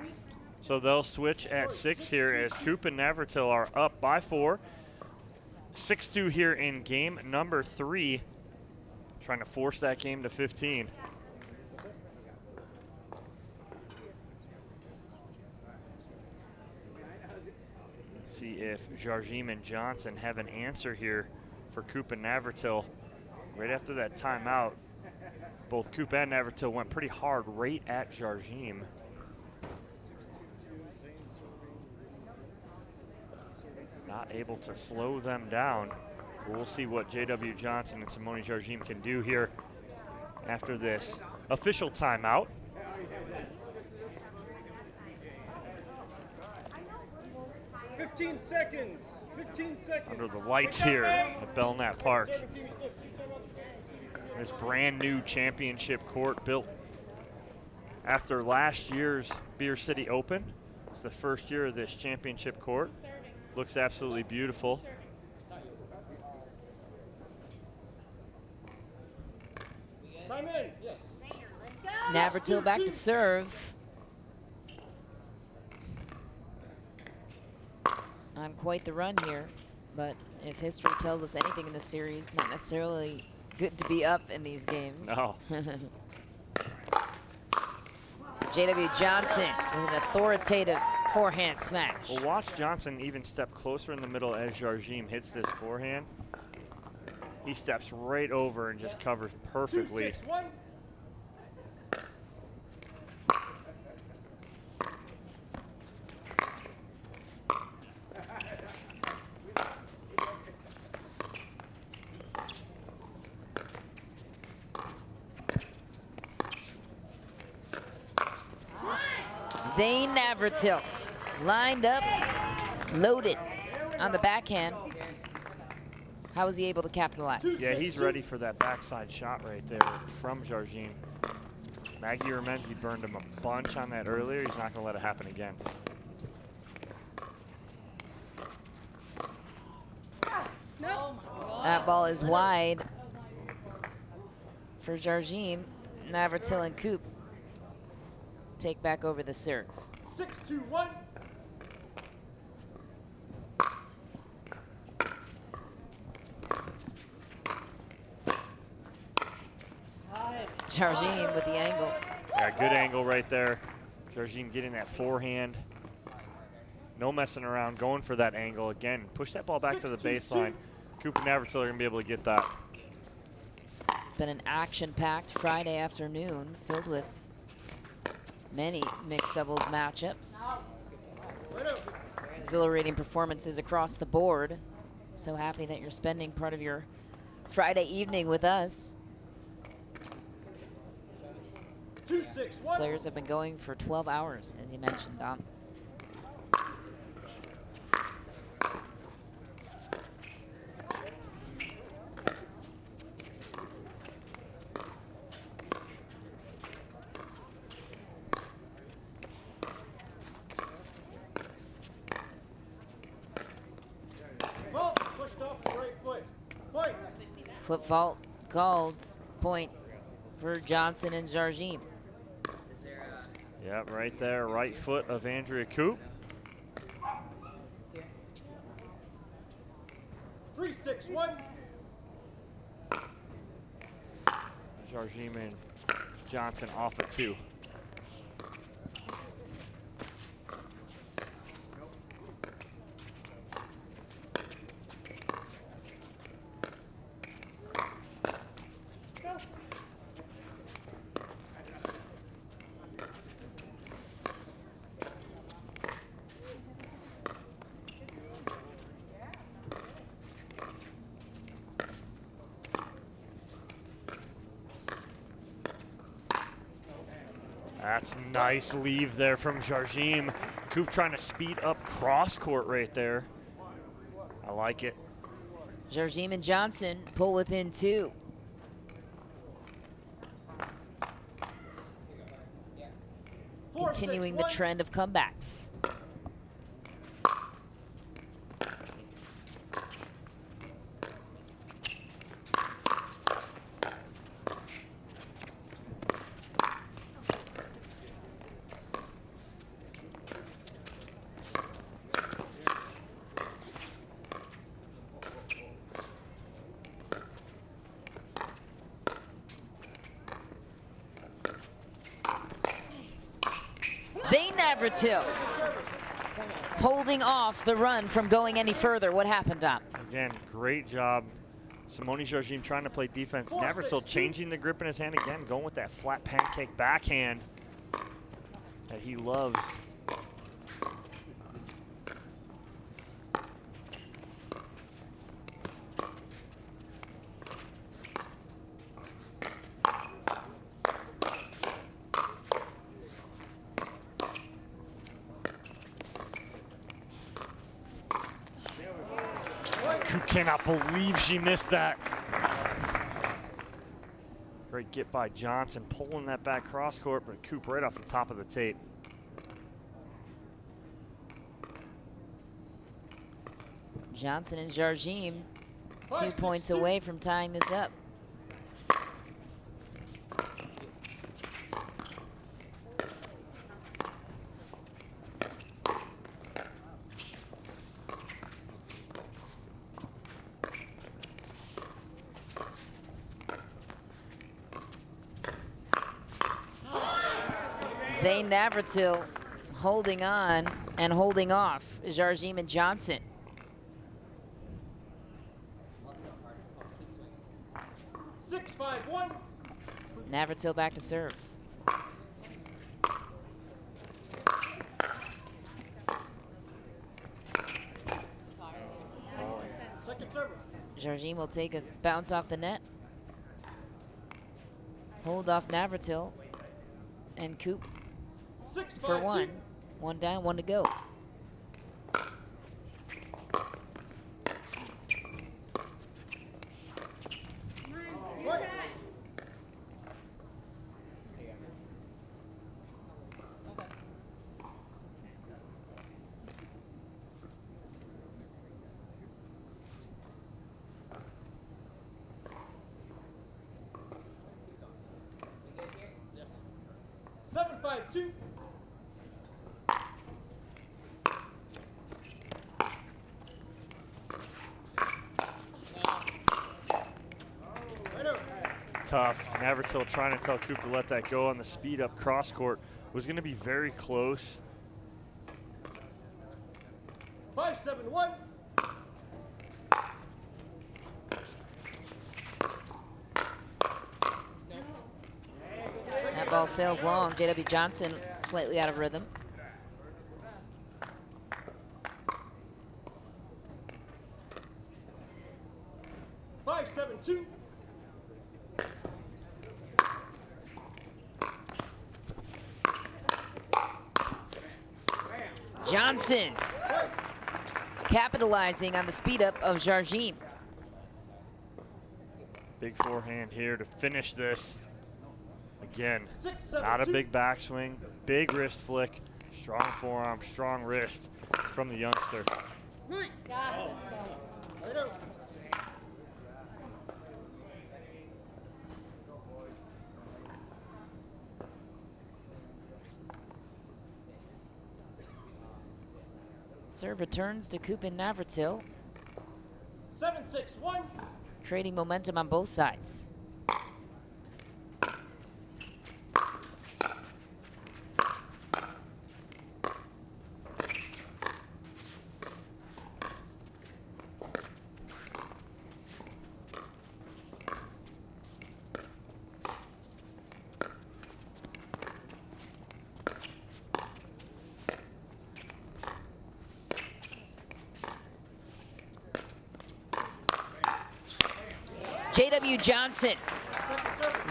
So they'll switch at 6 here as Coop and Navratil are up by 4. 6-2 here in game number 3. Trying to force that game to 15. See if Jarjim and Johnson have an answer here for Coop and Navratil. Right after that timeout, both Coop and Navratil went pretty hard right at Jarjim. Not able to slow them down. We'll see what J.W. Johnson and Simone Jarjim can do here after this official timeout. Fifteen seconds. 15 seconds. Under the lights here at Belknap Park. This brand new championship court built after last year's Beer City Open. It's the first year of this championship court. Looks absolutely beautiful. Time in, yes. Navratil back to serve. On quite the run here, but if history tells us anything in this series, not necessarily good to be up in these games. No. J.W. Johnson with an authoritative forehand smash. Well, watch Johnson even step closer in the middle as Jarjim hits this forehand. He steps right over and just covers perfectly. 2-6-1. Zane Navratil lined up, loaded on the backhand. How was he able to capitalize? Yeah, he's ready for that backside shot right there from Jarjim. Maggie Remenzi burned him a bunch on that earlier. He's not going to let it happen again. That ball is wide for Jarjim. Navratil and Coop take back over the serve. 6-2-1. Jarjim with the angle. Yeah, good angle right there. Jarjim getting that forehand. No messing around, going for that angle again. Push that ball back to the baseline. Coop and Navratil are going to be able to get that. It's been an action-packed Friday afternoon filled with many mixed doubles matchups. Exhilarating performances across the board. So happy that you're spending part of your Friday evening with us. 2-6-1. These players have been going for 12 hours, as you mentioned, Dom. Ball pushed off the right foot. Point. Foot fault called, point for Johnson and Jarjim. Yep, right there, right foot of Andrea Coop. 3-6-1. Jarjim and Johnson off at 2. That's nice leave there from Jardim. Coop trying to speed up cross court right there. I like it. Jardim and Johnson pull within 2. Continuing the trend of comebacks. Zane Navratil holding off the run from going any further. What happened, Dom? Again, great job. Simone Jardim trying to play defense. Navratil changing the grip in his hand again, going with that flat pancake backhand that he loves. Coop cannot believe she missed that. Great get by Johnson, pulling that back cross court, but Coop right off the top of the tape. Johnson and Jardim 2 points away from tying this up. Zane Navratil holding on and holding off Jardim and Johnson. Navratil back to serve. Jardim will take a bounce off the net. Hold off Navratil. And Coop for 1. 1 down, 1 to go. Tough. Navratil trying to tell Coop to let that go on the speed up cross court. Was going to be very close. 5-7-1. That ball sails long. JW Johnson slightly out of rhythm. Johnson capitalizing on the speed up of Jardim. Big forehand here to finish this. Again, not a big backswing, big wrist flick, strong forearm, strong wrist from the youngster. Serve returns to Coop and Navratil. 7-6-1. Trading momentum on both sides. JW Johnson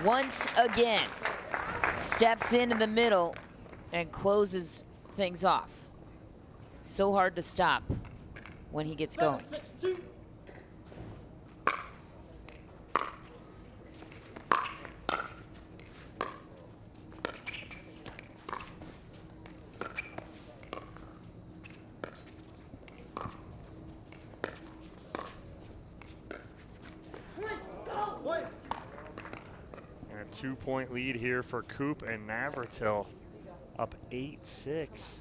once again steps into the middle and closes things off. So hard to stop when he gets going. 7-6-2. And a 2-point lead here for Coop and Navratil, up 8-6.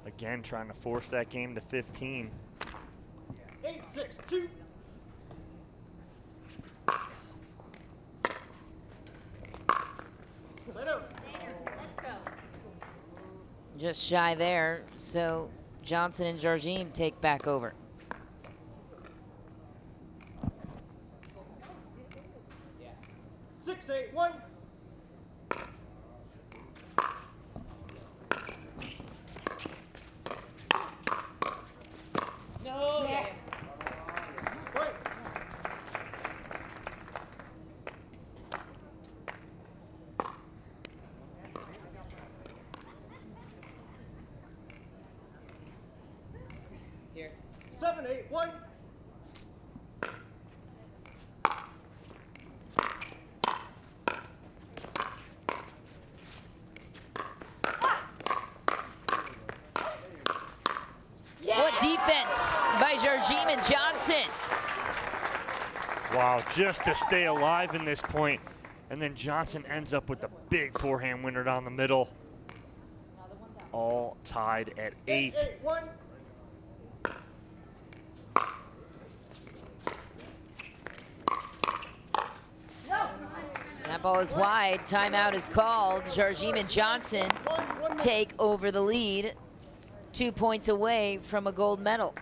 Again, trying to force that game to 15. 8-6-2. Just shy there, so Johnson and Jardim take back over. Yeah. 6-8-1. No. Yeah. Wait. Here. 7-8-1. What defense by Jardim and Johnson. Wow, just to stay alive in this point. And then Johnson ends up with the big forehand winner down the middle. All tied at 8. 8-8-1. That ball is wide. Timeout is called. Jardim and Johnson take over the lead. 2 points away from a gold medal.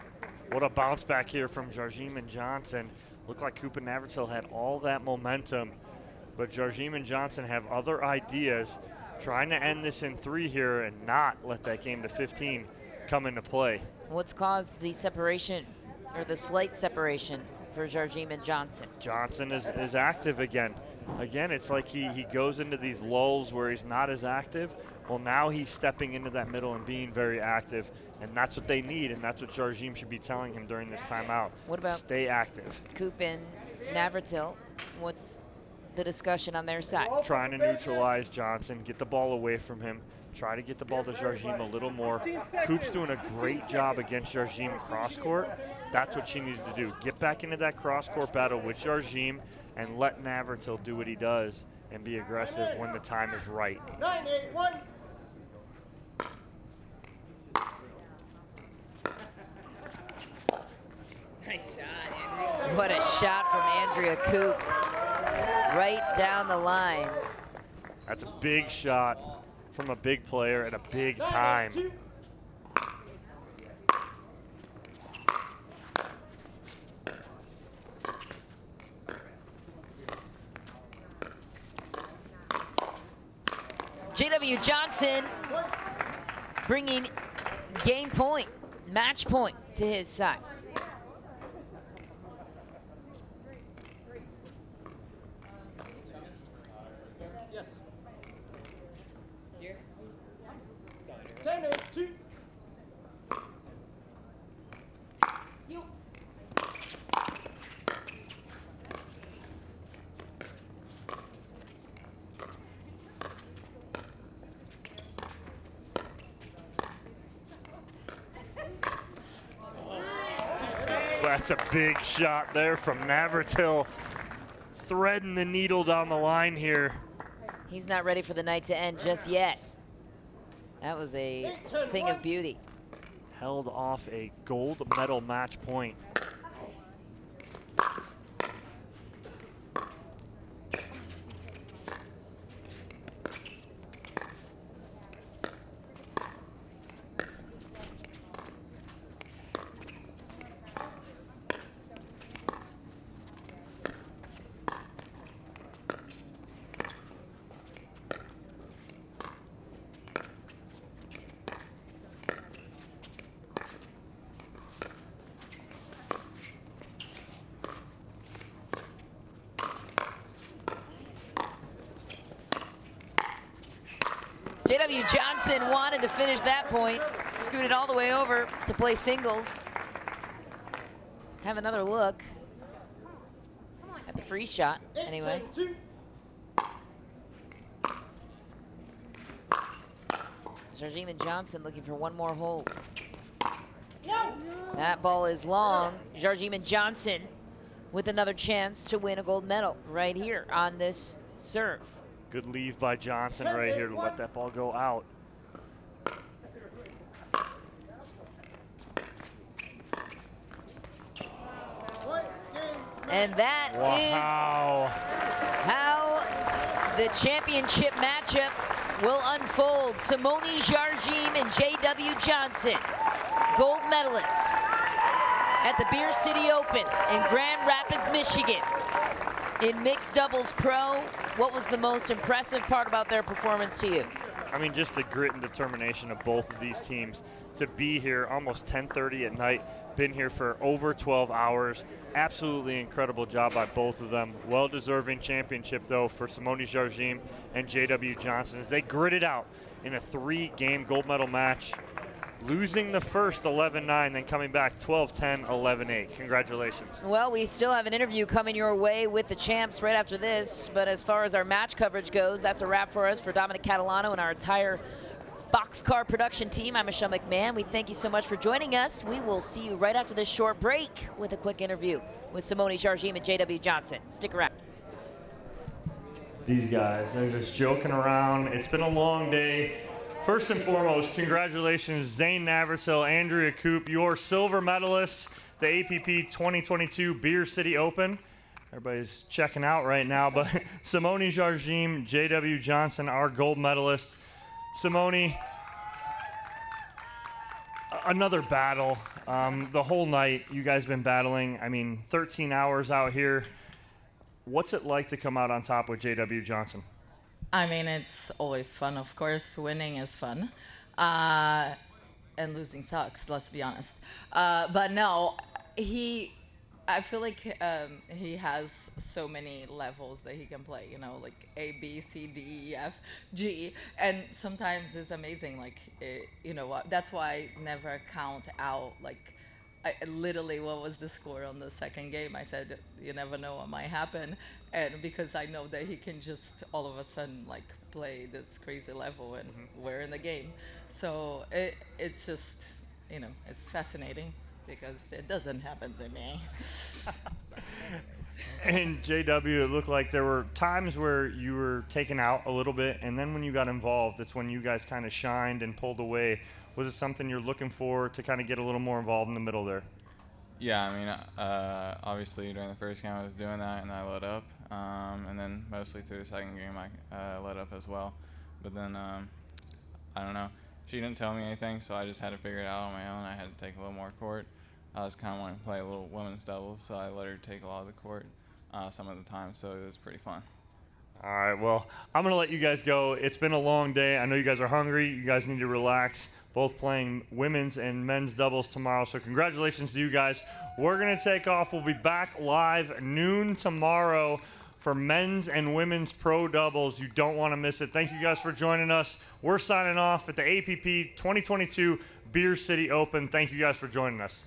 What a bounce back here from Jardim and Johnson. Looked like Coop and Navratil had all that momentum, but Jardim and Johnson have other ideas, trying to end this in 3 here and not let that game to 15 come into play. What's caused the separation, or the slight separation, for Jardim and Johnson? Johnson is active again. Again, it's like he goes into these lulls where he's not as active. Well, now he's stepping into that middle and being very active, and that's what they need, and that's what Jardim should be telling him during this timeout. What about stay active? Coop and Navratil, what's the discussion on their side? Trying to neutralize Johnson, get the ball away from him, try to get the ball to Jardim a little more. Coop's doing a great job against Jardim cross court. That's what she needs to do. Get back into that cross court battle with Jardim and let Navratil do what he does and be aggressive when the time is right. 9-8-1. Nice shot, Andrew. What a shot from Andrea Coop. Right down the line. That's a big shot from a big player at a big time. 9-8-2. JW Johnson bringing game point, match point to his side. Yes. 10-8-2. That's a big shot there from Navratil, threading the needle down the line here. He's not ready for the night to end just yet. That was a thing of beauty. Held off a gold medal match point. J.W. Johnson wanted to finish that point. Scooted all the way over to play singles. Have another look at the free shot, anyway. Jardim and Johnson looking for one more hold. That ball is long. Jardim and Johnson with another chance to win a gold medal right here on this serve. Good leave by Johnson right here to let that ball go out. And that is how the championship matchup will unfold. Simone Jardim and J.W. Johnson, gold medalists at the Beer City Open in Grand Rapids, Michigan. In mixed doubles pro, what was the most impressive part about their performance to you? I mean, just the grit and determination of both of these teams to be here almost 10:30 at night, been here for over 12 hours. Absolutely incredible job by both of them. Well-deserving championship, though, for Simone Jardim and J.W. Johnson as they gritted out in a 3-game gold medal match, losing the first 11-9, then coming back 12-10, 11-8. Congratulations. Well, we still have an interview coming your way with the champs right after this, but as far as our match coverage goes, that's a wrap for us. For Dominic Catalano and our entire Boxcar production team, I'm Michelle McMahon. We thank you so much for joining us. We will see you right after this short break with a quick interview with Simone Jardim and J.W. Johnson. Stick around. These guys, they're just joking around. It's been a long day. First and foremost, congratulations, Zane Navratil, Andrea Koop, your silver medalists, the APP 2022 Beer City Open. Everybody's checking out right now, but Simone Jardim, J.W. Johnson, our gold medalists. Simone, another battle. The whole night, you guys been battling. I mean, 13 hours out here. What's it like to come out on top with J.W. Johnson? I mean, it's always fun, of course. Winning is fun. And losing sucks, let's be honest. But no, I feel like he has so many levels that he can play, you know, like A, B, C, D, E, F, G. And sometimes it's amazing, like, you know what, that's why I never count out, like, literally what was the score on the second game. I said, you never know what might happen. And because I know that he can just all of a sudden, like, play this crazy level and we're in the game. So it's just, you know, it's fascinating, because it doesn't happen to me. And JW, it looked like there were times where you were taken out a little bit, and then when you got involved, it's when you guys kind of shined and pulled away. Was it something you're looking for to kind of get a little more involved in the middle there? Yeah, I mean, obviously during the first game I was doing that and I let up, and then mostly through the second game I let up as well. But then, I don't know, she didn't tell me anything, so I just had to figure it out on my own. I had to take a little more court. I was kind of wanting to play a little women's doubles, so I let her take a lot of the court some of the time, so it was pretty fun. All right, well, I'm going to let you guys go. It's been a long day. I know you guys are hungry. You guys need to relax. Both playing women's and men's doubles tomorrow, so congratulations to you guys. We're going to take off. We'll be back live noon tomorrow for men's and women's pro doubles. You don't want to miss it. Thank you guys for joining us. We're signing off at the APP 2022 Beer City Open. Thank you guys for joining us.